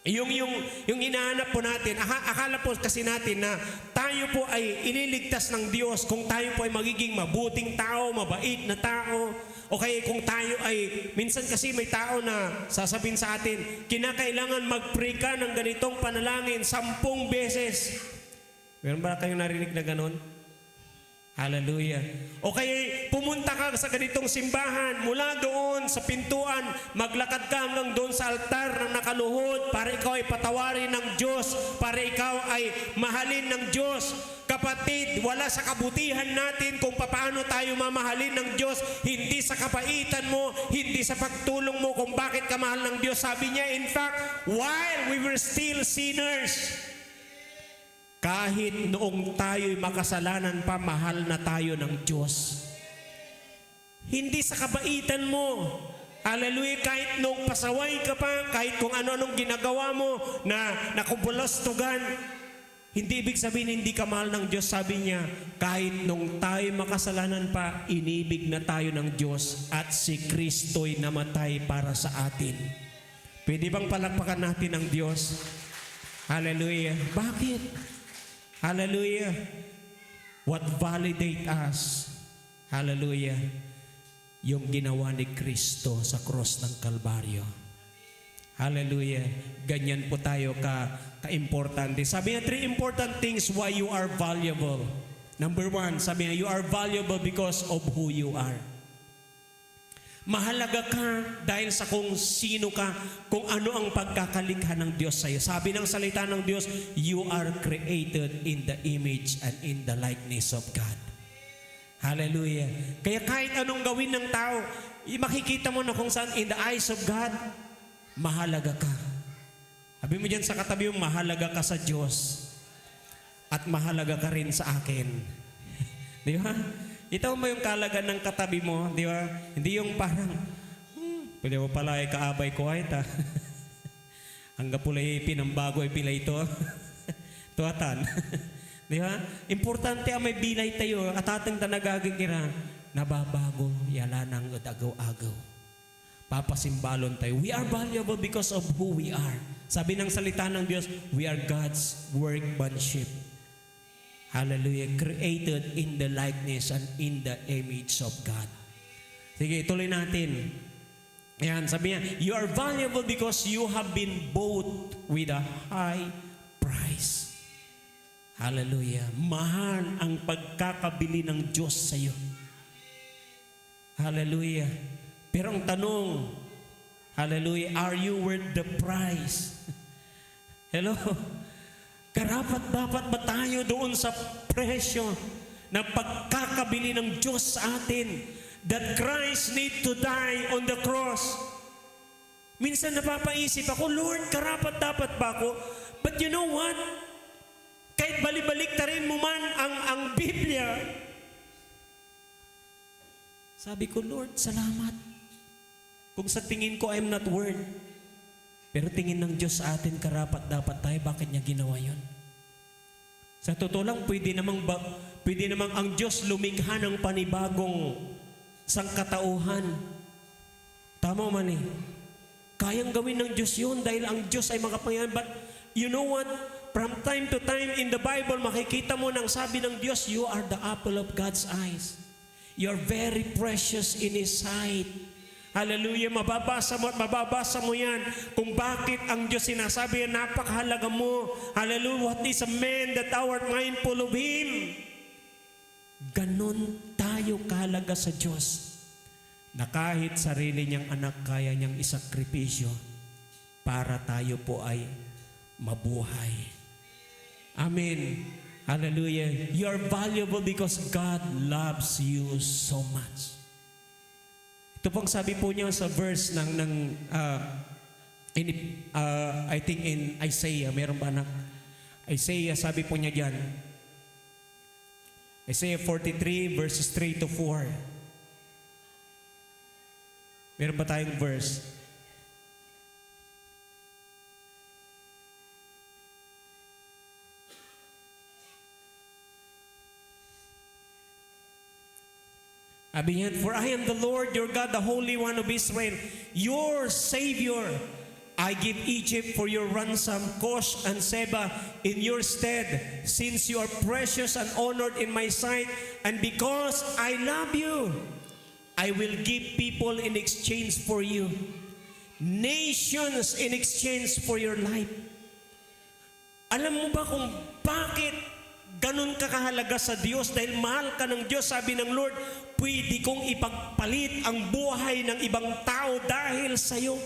Yung hinahanap po natin, akala po kasi natin na tayo po ay ililigtas ng Diyos kung tayo po ay magiging mabuting tao, mabait na tao. O kaya kung tayo ay, minsan kasi may tao na sasabihin sa atin, kinakailangan mag-pray ka ng ganitong panalangin 10 beses. Meron ba kayong narinig na ganon? Hallelujah. O kaya pumunta ka sa ganitong simbahan, mula doon sa pintuan, maglakad ka hanggang doon sa altar na nakaluhod para ikaw ay patawarin ng Diyos, para ikaw ay mahalin ng Diyos. Kapatid, wala sa kabutihan natin kung paano tayo mamahalin ng Diyos, hindi sa kapaitan mo, hindi sa pagtulong mo kung bakit ka mahal ng Diyos. Sabi niya, in fact, while we were still sinners, kahit noong tayo'y makasalanan pa, mahal na tayo ng Diyos. Hindi sa kabaitan mo. Hallelujah, kahit noong pasaway ka pa, kahit kung ano-anong ginagawa mo na nakubulastugan, hindi ibig sabihin hindi ka mahal ng Diyos. Sabi niya, kahit nung tayo makasalanan pa, inibig na tayo ng Diyos at si Kristo'y namatay para sa atin. Pwede bang palakpakan natin ang Diyos? Hallelujah. Bakit? Hallelujah. What validate us? Hallelujah. Yung ginawa ni Kristo sa cross ng Kalbaryo. Hallelujah. Ganyan po tayo ka-importante. Sabi niya, 3 important things why you are valuable. Number 1, sabi niya, you are valuable because of who you are. Mahalaga ka dahil sa kung sino ka, kung ano ang pagkakalikha ng Diyos sa iyo. Sabi ng salita ng Diyos, you are created in the image and in the likeness of God. Hallelujah. Kaya kahit anong gawin ng tao, makikita mo na kung saan in the eyes of God, mahalaga ka. Sabi mo dyan sa katabi mo, mahalaga ka sa Diyos at mahalaga ka rin sa akin. Di ba? Itaw mo yung kalagan ng katabi mo, di ba? Hindi yung parang, pwede mo pala ay kaabay ko ay ta. Hangga pulay pinambago ay pilay ito. Tuatan. Di ba? Importante ang may bilay tayo at atang tanagagigira, nababago, yala ng agaw-agaw. Papasimbalon tayo. We are valuable because of who we are. Sabi ng salita ng Diyos, we are God's workmanship. Hallelujah. Created in the likeness and in the image of God. Sige, tuloy natin. Ayan, sabi niya, you are valuable because you have been bought with a high price. Hallelujah. Mahal ang pagkakabili ng Diyos sa iyo. Hallelujah. Pero ang tanong, hallelujah, are you worth the price? Hello? Karapat dapat ba tayo doon sa presyo na pagkakabili ng Diyos sa atin, that Christ need to die on the cross? Minsan napapaisip ako, Lord, karapat dapat ba ako? But you know what? Kahit balibalik ta rin mo man ang Biblia, sabi ko, Lord, salamat. Kung sa tingin ko, I'm not worth. Pero tingin ng Diyos sa atin, karapat dapat tayo. Bakit niya ginawa yun? Sa totoo lang, pwede namang ang Diyos lumikha ng panibagong sangkatauhan. Tama man eh. Kayang gawin ng Diyos yun dahil ang Diyos ay makapangyarihan. But you know what? From time to time in the Bible, makikita mo nang sabi ng Diyos, you are the apple of God's eyes. You're very precious in His sight. Hallelujah, mababasa mo at mababasa mo yan kung bakit ang Diyos sinasabi, napakahalaga mo. Hallelujah, what is a man that thou art mindful of Him? Ganon tayo kahalaga sa Diyos na kahit sarili niyang anak kaya niyang isakripisyo para tayo po ay mabuhay. Amen. Hallelujah. You are valuable because God loves you so much. Ito pong sabi po niya sa verse I think in Isaiah, meron ba anak? Isaiah, sabi po niya dyan, Isaiah 43 verses 3 to 4. Meron ba tayong verse? Sabi niya, for I am the Lord your God, the Holy One of Israel, your Savior. I give Egypt for your ransom, Cush and Seba in your stead, since you are precious and honored in my sight, and because I love you, I will give people in exchange for you, nations in exchange for your life. Alam mo ba kung bakit ganun ka kahalaga sa Diyos? Dahil mahal ka ng Diyos, sabi ng Lord, pwede kong ipagpalit ang buhay ng ibang tao dahil sa'yo.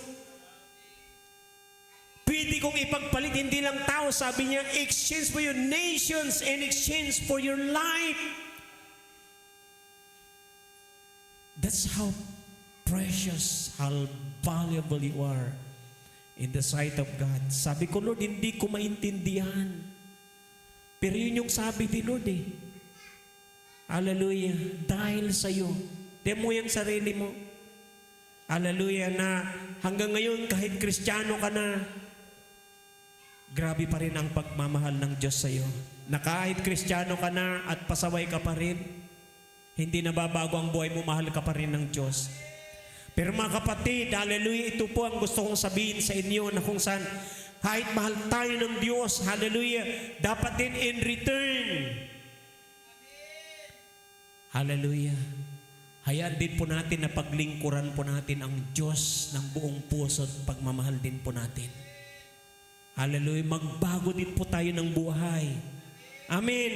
Pwede kong ipagpalit, hindi lang tao, sabi niya, exchange for your nations in exchange for your life. That's how precious, how valuable you are in the sight of God. Sabi ko, Lord, hindi ko maintindihan. Pero yun yung sabi ni Lord eh. Hallelujah. Dahil sa'yo. Tignan mo yung sarili mo. Hallelujah, na hanggang ngayon kahit Kristiyano ka na, grabe pa rin ang pagmamahal ng Diyos sa'yo. Na kahit Kristiyano ka na at pasaway ka pa rin, hindi nababago ang buhay mo, mahal ka pa rin ng Diyos. Pero mga kapatid, hallelujah, ito po ang gusto kong sabihin sa inyo na kung saan kahit mahal tayo ng Diyos, hallelujah, dapat din in return. Hallelujah. Hayaan din po natin na paglingkuran po natin ang Diyos ng buong puso at pagmamahal din po natin. Hallelujah. Magbago din po tayo ng buhay. Amen.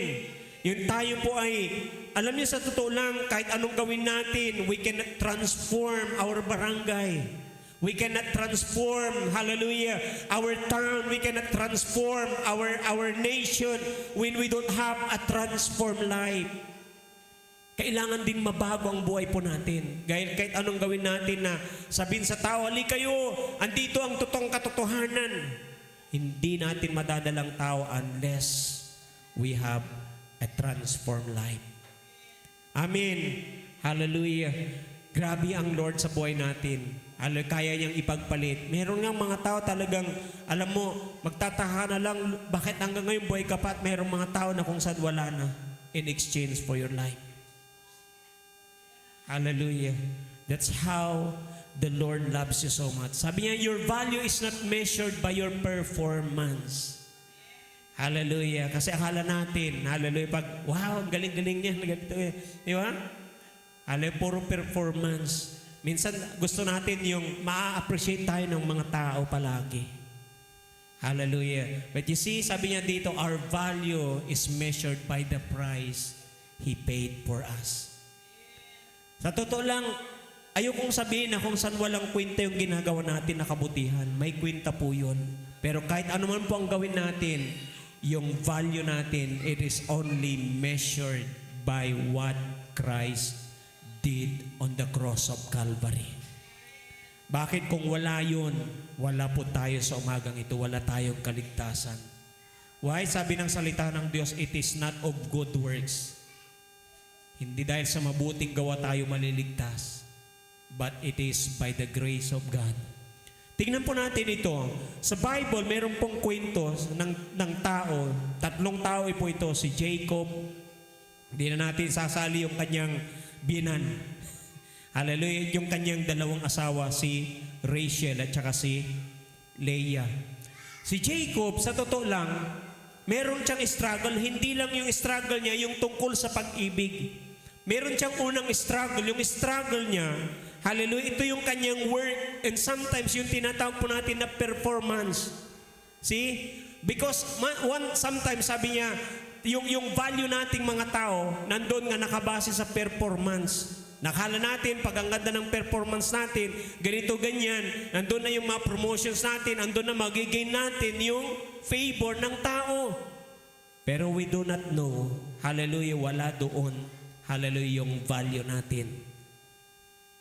Yung tayo po ay, alam niyo sa totoo lang, kahit anong gawin natin, we cannot transform our barangay. We cannot transform, hallelujah, our town. We cannot transform our nation when we don't have a transformed life. Kailangan din mabago ang buhay po natin. Kahit anong gawin natin na sabihin sa tao, hali kayo, andito ang totoong katotohanan. Hindi natin madadalang tao unless we have a transformed life. Amen. Hallelujah. Grabe ang Lord sa buhay natin. Kaya niyang ipagpalit. Meron nga mga tao talagang, alam mo, magtataka na lang, bakit hanggang ngayon buhay ka pa at merong mga tao na kung saan wala na in exchange for your life. Hallelujah. That's how the Lord loves you so much. Sabi niya, your value is not measured by your performance. Hallelujah. Kasi akala natin, hallelujah, pag, wow, ang galing-galing niya, ganito eh. Di ba? Hallelujah, puro performance. Minsan, gusto natin yung ma-appreciate tayo ng mga tao palagi. Hallelujah. But you see, sabi niya dito, our value is measured by the price He paid for us. Sa totoo lang, ayokong sabihin na kung saan walang kwenta yung ginagawa natin na kabutihan. May kwenta po yun. Pero kahit ano man po ang gawin natin, yung value natin, it is only measured by what Christ did on the cross of Calvary. Bakit kung wala yun, wala po tayo sa umagang ito, wala tayong kaligtasan. Why? Sabi ng salita ng Diyos, it is not of good works. Hindi dahil sa mabuting gawa tayo maliligtas, but it is by the grace of God. Tingnan po natin ito. Sa Bible, meron pong kwento ng tao. Tatlong tao po ito. Si Jacob. Hindi na natin sasali yung kanyang binan. Hallelujah. Yung kanyang dalawang asawa, si Rachel at saka si Leah. Si Jacob, sa totoo lang, meron siyang struggle. Hindi lang yung struggle niya, yung tungkol sa pag-ibig. Meron siyang unang struggle. Yung struggle niya, hallelujah, ito yung kanyang work, and sometimes yung tinatawag po natin na performance. See? Because sometimes sabi niya, yung value nating mga tao, nandun nga nakabase sa performance. Nakala natin, pag ang ganda ng performance natin, ganito, ganyan, nandun na yung mga promotions natin, nandun na magigain natin yung favor ng tao. Pero we do not know, hallelujah, wala doon, hallelujah, yung value natin.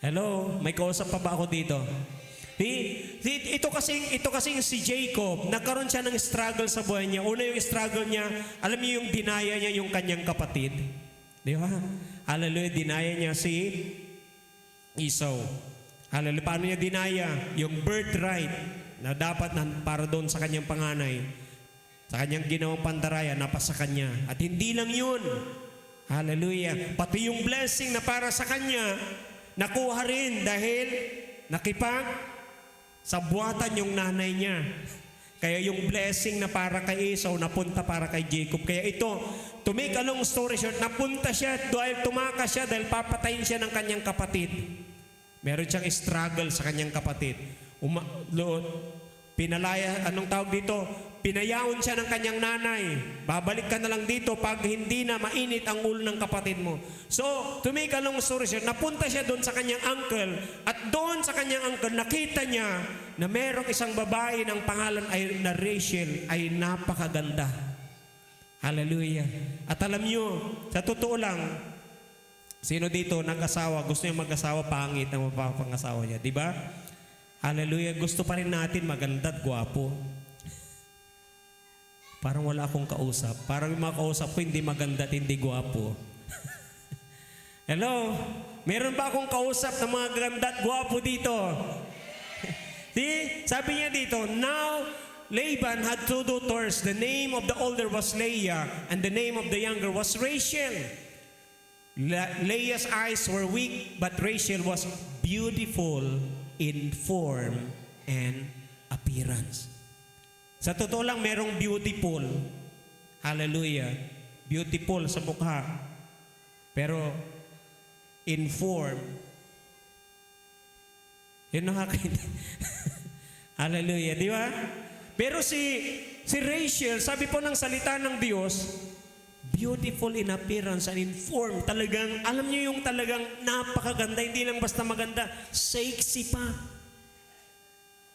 Hello? May kausap pa ba ako dito? Ito kasing si Jacob, nagkaroon siya ng struggle sa buhay niya. Una yung struggle niya, alam niyo yung dinaya niya yung kanyang kapatid. Di ba? Hallelujah, dinaya niya si Esau. Hallelujah, paano niya dinaya? Yung birthright na dapat para doon sa kanyang panganay, sa kanyang ginawang pandaraya, napasa kanya. At hindi lang yun. Hallelujah. Pati yung blessing na para sa kanya, nakuha rin dahil Sa buhatan yung nanay niya. Kaya yung blessing na para kay Esau, napunta para kay Jacob. Kaya ito, to make a long story short, napunta siya dahil tumakas siya dahil papatayin siya ng kanyang kapatid. Meron siyang struggle sa kanyang kapatid. Pinalaya, anong tawag dito? Pinayaon siya ng kanyang nanay. Babalik ka na lang dito pag hindi na mainit ang ulo ng kapatid mo. So, to make a long story short, napunta siya doon sa kanyang uncle. At doon sa kanyang uncle, nakita niya na merong isang babae ng pangalan ay na Rachel ay napakaganda. Hallelujah. At alam niyo, sa totoo lang, sino dito nag-asawa, gusto niya mag-asawa, pangit na mapapangasawa niya, di ba? Hallelujah. Gusto pa rin natin maganda at gwapo. Parang wala akong kausap. Parang yung mga kausap ko hindi maganda at hindi gwapo. Hello? Meron ba akong kausap na mga ganda at gwapo dito? See? Sabi niya dito, now Laban had two daughters. The name of the older was Leah and the name of the younger was Rachel. Leah's eyes were weak, but Rachel was beautiful in form and appearance. Sa totoo lang, merong beautiful. Hallelujah. Beautiful sa mukha. Pero, in form, yun nakakain. Hallelujah. Di ba? Pero si Rachel, sabi po ng salita ng Diyos, beautiful in appearance and in form. Talagang, alam niyo yung talagang napakaganda. Hindi lang basta maganda, sexy pa.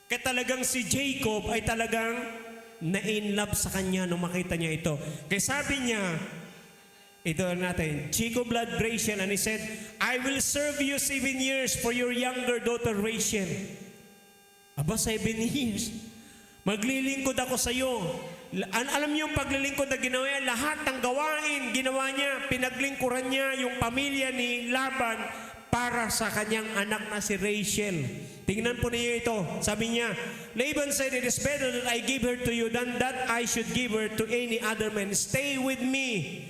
Kaya talagang si Jacob ay talagang na-in-love sa kanya nung makita niya ito. Kaya sabi niya, ito natin, Jacob loved Rachel and he said, I will serve you 7 years for your younger daughter Rachel. Aba, 7 years. Maglilingkod ako sa iyo. Alam niyo yung paglilingkod na ginawa niya, lahat ng gawain ginawa niya, pinaglingkuran niya yung pamilya ni Laban para sa kanyang anak na si Rachel. Tingnan po niyo ito. Sabi niya, Laban said, it is better that I give her to you than that I should give her to any other man. Stay with me.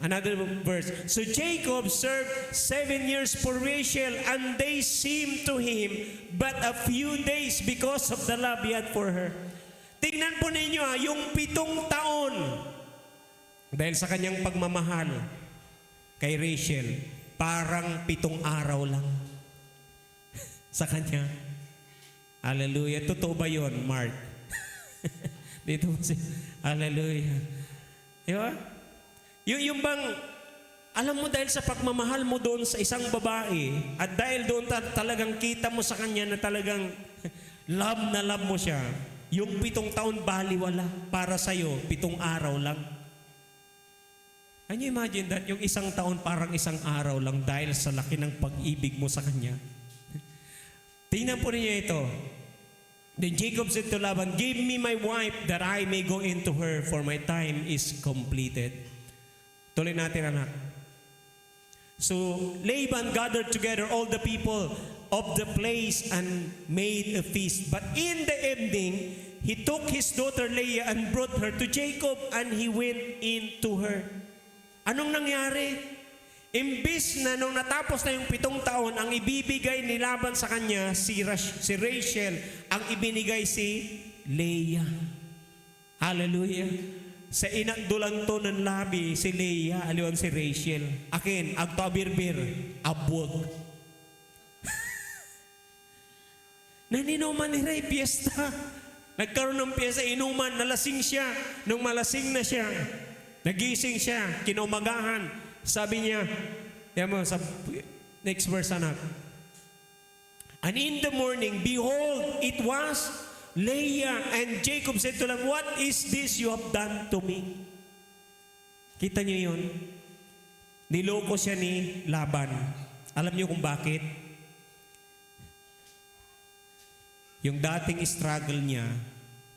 Another verse. So Jacob served 7 years for Rachel, and they seemed to him but a few days because of the love he had for her. Tingnan po ninyo yung 7 taon dahil sa kanyang pagmamahal kay Rachel, parang 7 araw lang sa kanya. Hallelujah. Totoo ba yun, Mark? Dito mo si hallelujah. Di ba? Yung bang, alam mo dahil sa pagmamahal mo doon sa isang babae, at dahil doon talagang kita mo sa kanya na talagang love na love mo siya, yung 7 taon baliwala para sa'yo, 7 araw lang. Can you imagine that? Yung 1 taon parang 1 araw lang dahil sa laki ng pag-ibig mo sa kanya. Tingnan po niya ito. Then Jacob said to Laban, give me my wife that I may go into her, for my time is completed. Tuloy natin, anak. So Laban gathered together all the people of the place and made a feast. But in the evening, he took his daughter Leah and brought her to Jacob, and he went into her. Anong nangyari? Imbis na nung natapos na yung 7 taon, ang ibibigay ni Laban sa kanya, si Rachel, ang ibinigay si Leah. Hallelujah. Sa inagdulan to ng labi, si Leah, aliwan si Rachel. Akin, agto abirbir, abwag. Naninuman ni Ray, piyesta. Nagkaroon ng piyesta, inuman, nalasing siya. Nung malasing na siya, nagising siya, kinumagahan. Sabi niya, yan mo, sa next verse, anak. And in the morning, behold, it was Leah, and Jacob said to them, what is this you have done to me? Kita niyo yun? Niloko siya ni Laban. Alam niyo kung bakit? Yung dating struggle niya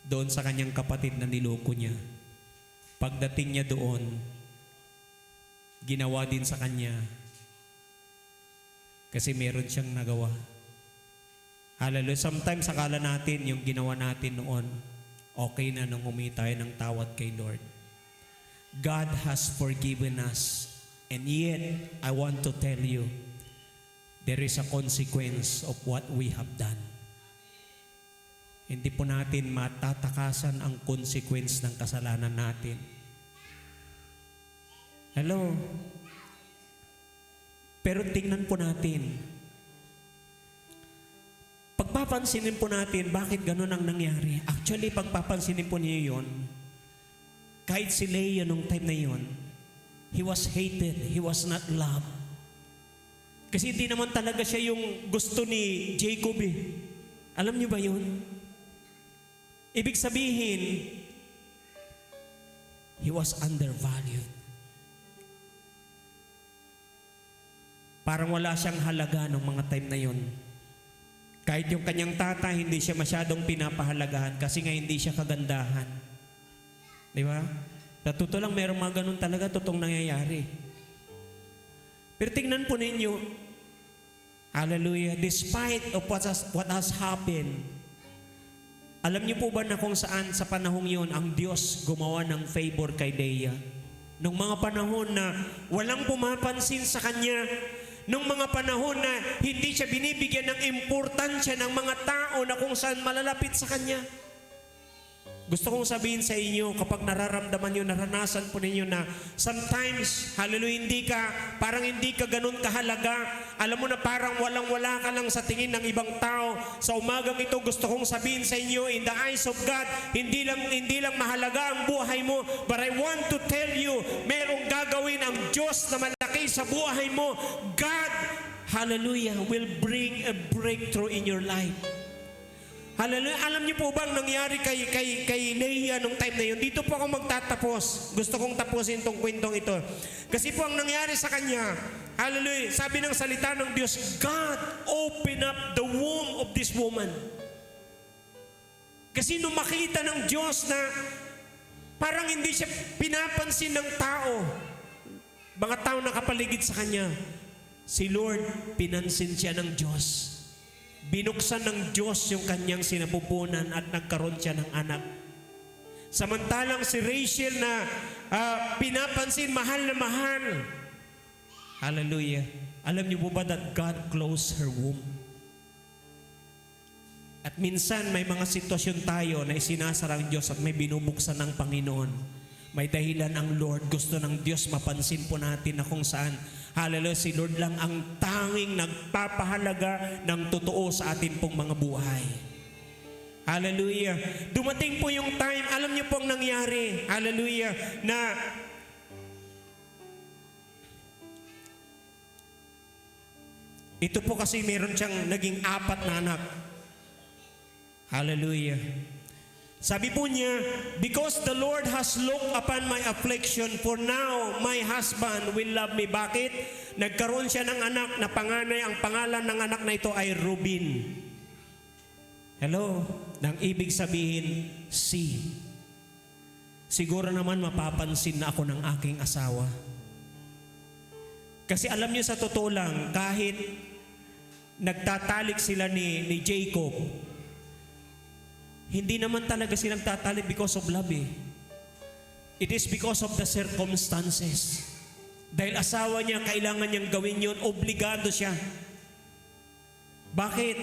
doon sa kanyang kapatid na niloko niya, pagdating niya doon, ginawa din sa kanya kasi meron siyang nagawa. Hallelujah. Sometimes akala natin yung ginawa natin noon, okay na nung humingi tayo ng tawad kay Lord. God has forgiven us, and yet, I want to tell you, there is a consequence of what we have done. hindi po natin matatakasan ang consequence ng kasalanan natin. Hello? Pero tingnan po natin. Pagpapansinin po natin, bakit ganun ang nangyari? Actually, pagpapansinin po niyo yun, kahit si Leah nung time na yun, he was hated, he was not loved. Kasi hindi naman talaga siya yung gusto ni Jacob eh. Alam niyo ba yun? Ibig sabihin, he was undervalued. Parang wala siyang halaga nung mga time na yun. Kahit yung kanyang tata, hindi siya masyadong pinapahalagahan kasi nga hindi siya kagandahan. Di ba? Sa totoo lang, meron mga ganun talaga, totoong nangyayari. Pero tingnan po ninyo, hallelujah, despite of what has happened, alam niyo po ba na kung saan sa panahong yun, ang Diyos gumawa ng favor kay Leah? Nung mga panahon na walang pumapansin sa kanya, nung mga panahon na hindi siya binibigyan ng importansya ng mga tao na kung saan malalapit sa kanya. Gusto kong sabihin sa inyo, kapag nararamdaman nyo, naranasan po ninyo na sometimes, hallelujah, parang hindi ka ganun kahalaga. Alam mo na parang walang-wala ka lang sa tingin ng ibang tao. Sa umagang ito, gusto kong sabihin sa inyo, in the eyes of God, hindi lang mahalaga ang buhay mo, but I want to tell you, merong gagawin ang Diyos na malaki sa buhay mo. God, hallelujah, will bring a breakthrough in your life. Hallelujah. Alam niyo po bang nangyari kay Leah nung time na yun? Dito po ako magtatapos. Gusto kong tapusin tong kwentong ito. Kasi po ang nangyari sa kanya, hallelujah, sabi ng salita ng Diyos, God open up the womb of this woman. Kasi nung makita ng Diyos na parang hindi siya pinapansin ng tao, mga tao nakapaligid sa kanya, si Lord, pinansin siya ng Diyos. Binuksan ng Diyos yung kanyang sinapupunan at nagkaroon siya ng anak. Samantalang si Rachel na pinapansin, mahal na mahal. Hallelujah. Alam niyo po ba that God closed her womb? At minsan may mga sitwasyon tayo na isinasara ang Diyos at may binubuksan ng Panginoon. May dahilan ang Lord. Gusto ng Diyos mapansin po natin na kung saan, hallelujah, si Lord lang ang tanging nagpapahalaga ng totoo sa atin pong mga buhay. Hallelujah. Dumating po yung time, alam niyo pong nangyari, hallelujah, na ito po kasi meron siyang naging 4 na anak. Hallelujah. Sabi po niya, because the Lord has looked upon my affliction, for now my husband will love me. Bakit? Nagkaroon siya ng anak na panganay. Ang pangalan ng anak na ito ay Reuben. Hello? Nang ibig sabihin, si. Siguro naman mapapansin na ako ng aking asawa. Kasi alam niyo sa totoo lang, kahit nagtatalik sila ni Jacob, hindi naman talaga silang tatalik because of love eh. It is because of the circumstances. Dahil asawa niya, kailangan niyang gawin yun, obligado siya. Bakit?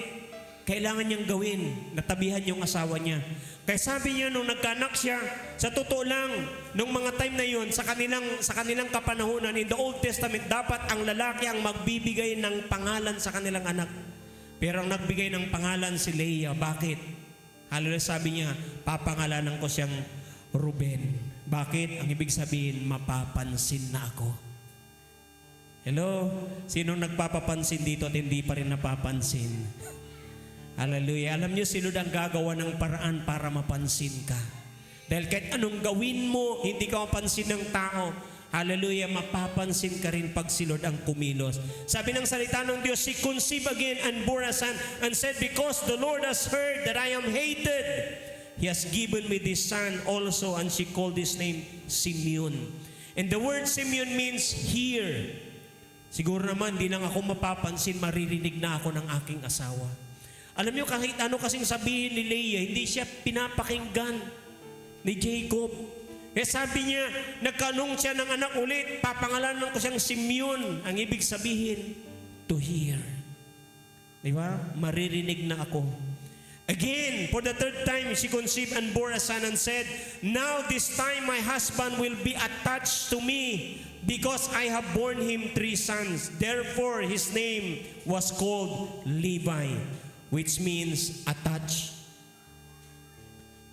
Kailangan niyang gawin, natabihan yung asawa niya. Kaya sabi niya nung nagkaanak siya, sa totoo lang, nung mga time na yun, sa kanilang kapanahunan, in the Old Testament, dapat ang lalaki ang magbibigay ng pangalan sa kanilang anak. Pero ang nagbigay ng pangalan si Leah. Bakit? Hallelujah, sabi niya, papangalanan ko siyang Reuben. Bakit? Ang ibig sabihin, mapapansin na ako. Hello? Sinong nagpapapansin dito at hindi pa rin napapansin? Hallelujah. Alam niyo, si Lord ang gagawa ng paraan para mapansin ka. Dahil kahit anong gawin mo, hindi ka mapansin ng tao. Hallelujah, mapapansin ka rin pag si Lord ang kumilos. Sabi ng salita ng Diyos, she conceived again and bore a son and said, because the Lord has heard that I am hated, He has given me this son also, and she called his name Simeon. And the word Simeon means hear. Siguro naman, di lang ako mapapansin, maririnig na ako ng aking asawa. Alam niyo, kahit ano kasing sabihin ni Leah, hindi siya pinapakinggan ni Jacob. Eh sabi niya, nagkanong siya ng anak ulit, papangalanan ko siyang Simeon. Ang ibig sabihin, to hear. Di ba? Maririnig na ako. Again, for the third time, she conceived and bore a son and said, "Now this time my husband will be attached to me, because I have borne him 3 sons. Therefore his name was called Levi," which means attached.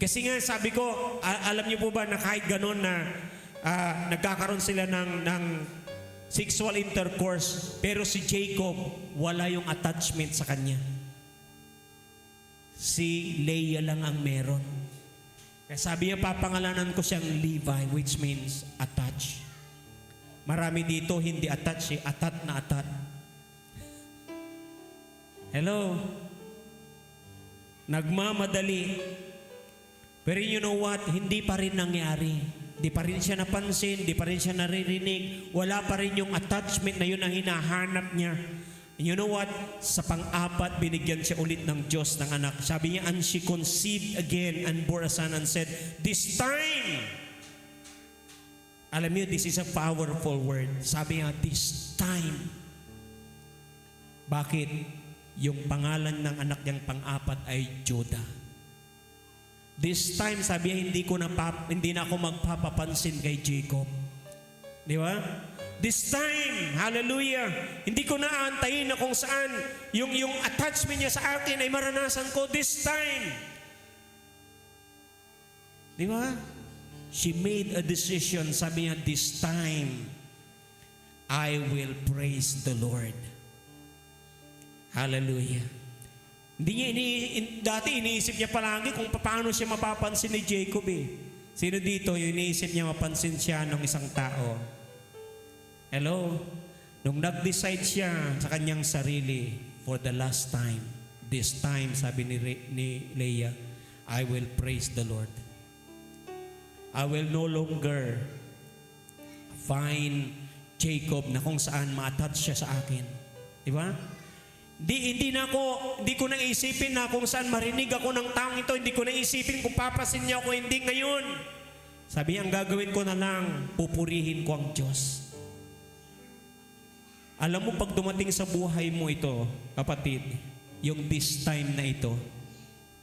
Kasi nga sabi ko, alam niyo po ba na kahit ganon na nagkakaroon sila ng sexual intercourse, pero si Jacob, wala yung attachment sa kanya. Si Leah lang ang meron. Kaya sabi niya, papangalanan ko siyang Levi, which means attached. Marami dito hindi attached, atat na atat. Hello? Nagmamadali. Pero you know what? Hindi pa rin nangyari. Hindi pa rin siya napansin, hindi pa rin siya naririnig. Wala pa rin yung attachment na yun ang hinahanap niya. And you know what? Sa pang-apat, binigyan siya ulit ng Diyos ng anak. Sabi niya, "And she conceived again and bore a son and said, this time," alam niyo, this is a powerful word. Sabi niya, this time. Bakit? Yung pangalan ng anak niyang pang-apat ay Judah. This time, sabi niya, hindi na ako magpapapansin kay Jacob. Di ba? This time, hallelujah, hindi ko naaantayin na kung saan yung attachment niya sa akin ay maranasan ko this time. Di ba? She made a decision. Sabi niya, this time, I will praise the Lord. Hallelujah. Hindi niya dati iniisip niya palagi kung paano siya mapapansin ni Jacob eh. Sino dito yung iniisip niya mapansin siya ng isang tao? Hello? Nung nag-decide siya sa kanyang sarili, for the last time, this time, sabi ni Leah, I will praise the Lord. I will no longer find Jacob na kung saan ma-attach siya sa akin. Di ba? Hindi ko nang isipin na kung saan marinig ako ng taong ito. Hindi ko nang isipin kung papasin niya ako. Hindi ngayon. Sabi niya, ang gagawin ko na lang, pupurihin ko ang Diyos. Alam mo, pag dumating sa buhay mo ito, kapatid, yung this time na ito,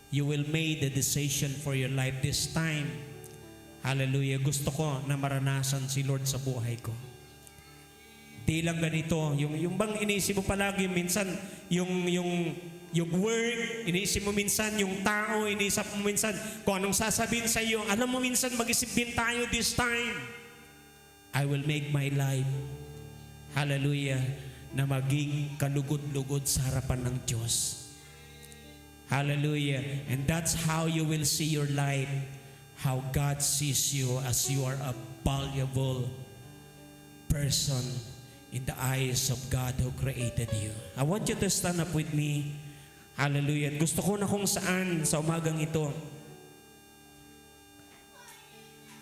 you will make the decision for your life this time. Hallelujah. Gusto ko na maranasan si Lord sa buhay ko. Di lang ganito, yung bang iniisip mo palagi, minsan, yung work, iniisip mo minsan, yung tao, iniisip mo minsan, kung anong sasabihin sa iyo. Alam mo, minsan mag-isip din tayo this time. I will make my life, hallelujah, na maging kalugod-lugod sa harapan ng Diyos. Hallelujah. And that's how you will see your life, how God sees you as you are a valuable person in the eyes of God who created you. I want you to stand up with me. Hallelujah. Gusto ko na kung saan sa umagang ito,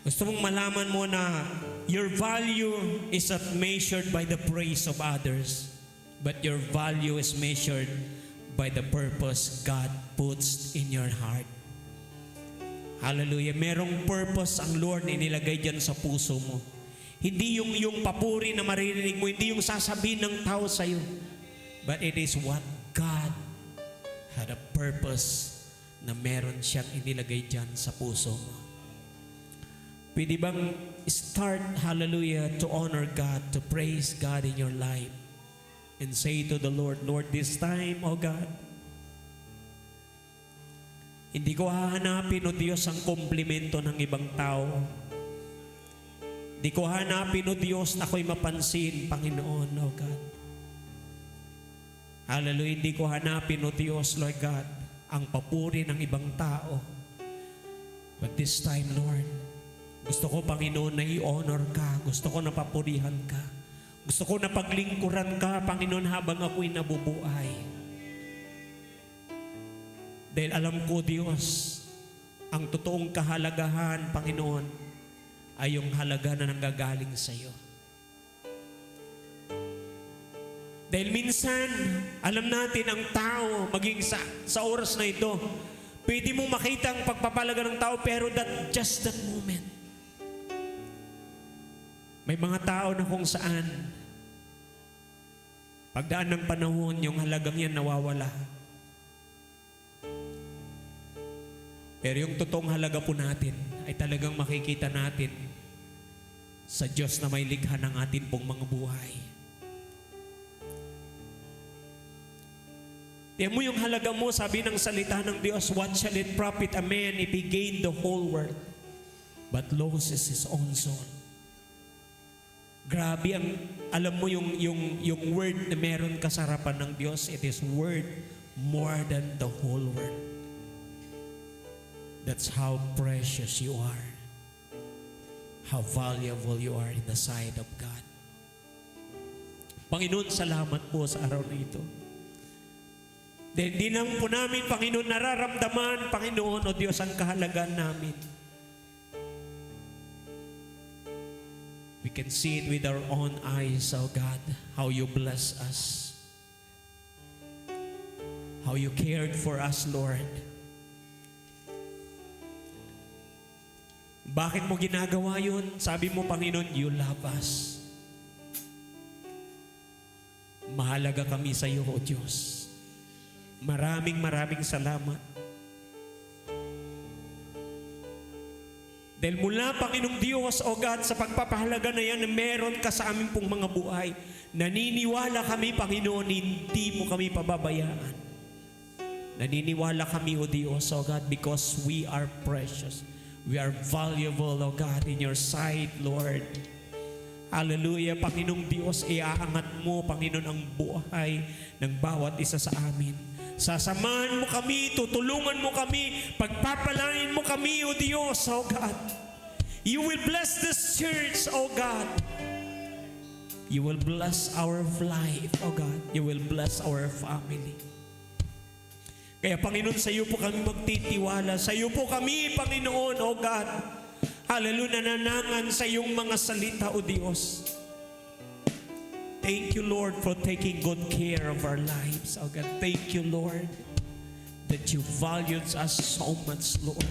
gusto mong malaman mo na your value is not measured by the praise of others, but your value is measured by the purpose God puts in your heart. Hallelujah. Merong purpose ang Lord na inilagay dyan sa puso mo. Hindi yung papuri na maririnig mo, hindi yung sasabihin ng tao sa iyo, but it is what God had a purpose na meron siyang inilagay dyan sa puso mo. Pwede bang start, hallelujah, to honor God, to praise God in your life, and say to the Lord, Lord, this time, oh God, hindi ko hahanapin, o Diyos, ang komplimento ng ibang tao. Di ko hanapin, o Diyos, na ako'y mapansin, Panginoon, O God. Hallelujah. Di ko hanapin, O Diyos, Lord God, ang papuri ng ibang tao. But this time, Lord, gusto ko, Panginoon, na i-honor ka. Gusto ko na papurihan ka. Gusto ko na paglingkuran ka, Panginoon, habang ako'y nabubuhay. Dahil alam ko, Diyos, ang totoong kahalagahan, Panginoon, ay yung halaga na nanggagaling sa iyo. Dahil minsan, alam natin ang tao, maging sa oras na ito, pwede mo makita ang pagpapalaga ng tao, pero just that moment. May mga tao na kung saan, pagdaan ng panahon, yung halagang yan nawawala. Pero yung totoong halaga po natin ay talagang makikita natin sa Diyos na may likha ng atin pong mga buhay. Tiyan mo yung halaga mo, sabi ng salita ng Diyos, what shall it profit a man if he gain the whole world, but loses his own soul? Grabe ang, alam mo yung word na meron ka sa harapan ng Diyos, it is worth more than the whole world. That's how precious you are. How valuable you are in the sight of God. Panginoon, salamat po sa araw na ito. Dahil di lang po namin, Panginoon, nararamdaman, Panginoon, o Diyos, ang kahalagaan namin. We can see it with our own eyes, oh God, how you bless us. How you cared for us, Lord. Bakit mo ginagawa yun? Sabi mo, Panginoon, you love us. Mahalaga kami sa iyo, O Diyos. Maraming salamat. Dahil mula, Panginoong Diyos, O God, sa pagpapahalaga na yan na meron ka sa aming pong mga buhay, naniniwala kami, Panginoon, hindi mo kami pababayaan. Naniniwala kami, O Diyos, O God, because we are precious. We are valuable, O God, in your sight, Lord. Hallelujah, Panginoong Diyos, iaangat mo, Panginoon, ang buhay ng bawat isa sa amin. Sasamahan mo kami, tutulungan mo kami, pagpapalain mo kami, O Diyos, O God. You will bless this church, O God. You will bless our life, O God. You will bless our family. Kaya Panginoon, sa iyo po kami magtitiwala. Sa iyo po kami, Panginoon, O God. Hallelujah, nananangan sa iyong mga salita, O Diyos. Thank you, Lord, for taking good care of our lives, O God. Thank you, Lord, that you valued us so much, Lord.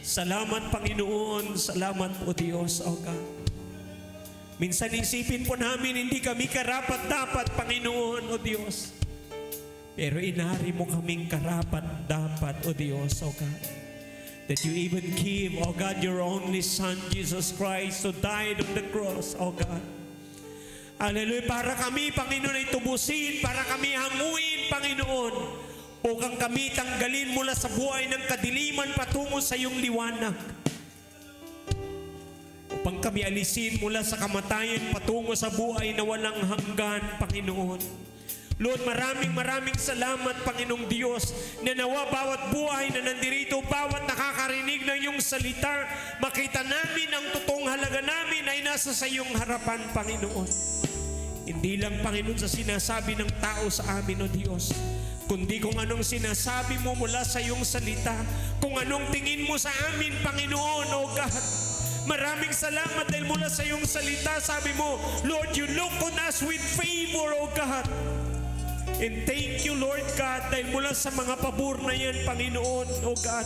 Salamat, Panginoon. Salamat, O Diyos, O God. Minsan isipin po namin, hindi kami karapat-dapat, Panginoon, O Diyos. Pero inari mo kaming karapat-dapat, O Diyos, O God. That you even give, O God, your only Son, Jesus Christ, who died on the cross, O God. Hallelujah. Para kami, Panginoon, ay tubusin, para kami hanguin, Panginoon, upang kami tanggalin mula sa buhay ng kadiliman patungo sa iyong liwanag. Upang kami alisin mula sa kamatayan patungo sa buhay na walang hanggan, Panginoon. Lord, maraming salamat, Panginoong Diyos, na nawa bawat buhay na nandirito, bawat nakakarinig ng iyong salita, makita namin ang totoong halaga namin ay nasa sa iyong harapan, Panginoon. Hindi lang, Panginoon, sa sinasabi ng tao sa amin, O Diyos, kundi kung anong sinasabi mo mula sa iyong salita, kung anong tingin mo sa amin, Panginoon, O God. Maraming salamat dahil mula sa iyong salita, sabi mo, Lord, you look on us with favor, O God. And thank you, Lord God, dahil mula sa mga pabor na yan, Panginoon, O God.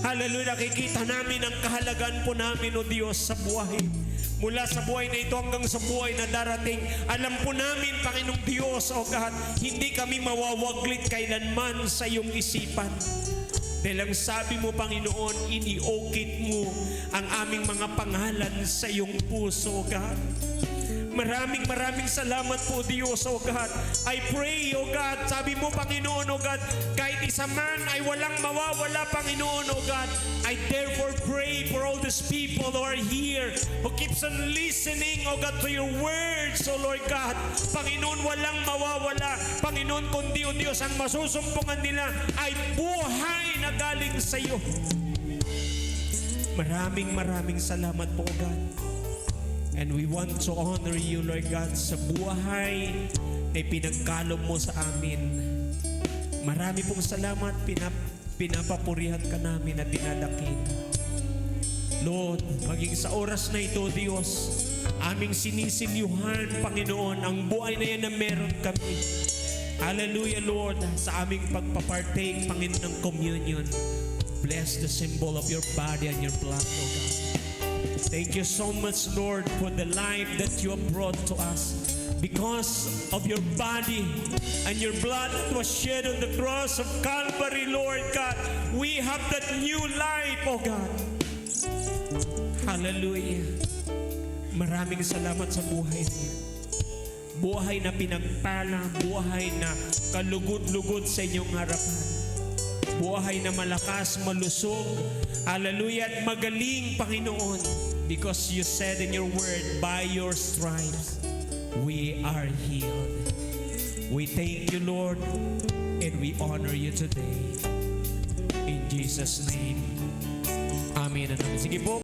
Hallelujah, nakikita namin ang kahalagaan po namin, O Diyos, sa buhay. Mula sa buhay na ito hanggang sa buhay na darating, alam po namin, Panginoong Diyos, O God, hindi kami mawawaglit kailanman sa iyong isipan. Dahil ang sabi mo, Panginoon, iniokit mo ang aming mga pangalan sa iyong puso, O God. Maraming salamat po, Diyos, O God. I pray, O God, sabi mo, Panginoon, O God, kahit isa man ay walang mawawala, Panginoon, O God. I therefore pray for all these people who are here, who keeps on listening, O God, to your words, O Lord God. Panginoon, walang mawawala. Panginoon, kundi, O Diyos, ang masusumpungan nila ay buhay na galing sa iyo. Maraming salamat po, O God. And we want to honor you, Lord God, sa buhay na pinagkaloob mo sa amin. Marami pong salamat, pinapapurihan ka namin at dinadakil. Lord, maging sa oras na ito, Diyos, aming sinisilyuhan, Panginoon, ang buhay na yan na meron kami. Hallelujah, Lord, sa aming pagpapartake, Panginoon, ng communion. Bless the symbol of your body and your blood, O God. Thank you so much, Lord, for the life that you have brought to us. because of your body and your blood that was shed on the cross of Calvary, Lord God, we have that new life, oh God. Hallelujah. Maraming salamat sa buhay na yan. Buhay na pinagpala, buhay na kalugod-lugod sa inyong harapan. Buhay na malakas, malusog, hallelujah, at magaling, Panginoon. Because you said in your word, by your stripes, we are healed. We thank you, Lord, and we honor you today. In Jesus' name, amen and amen. Sige po.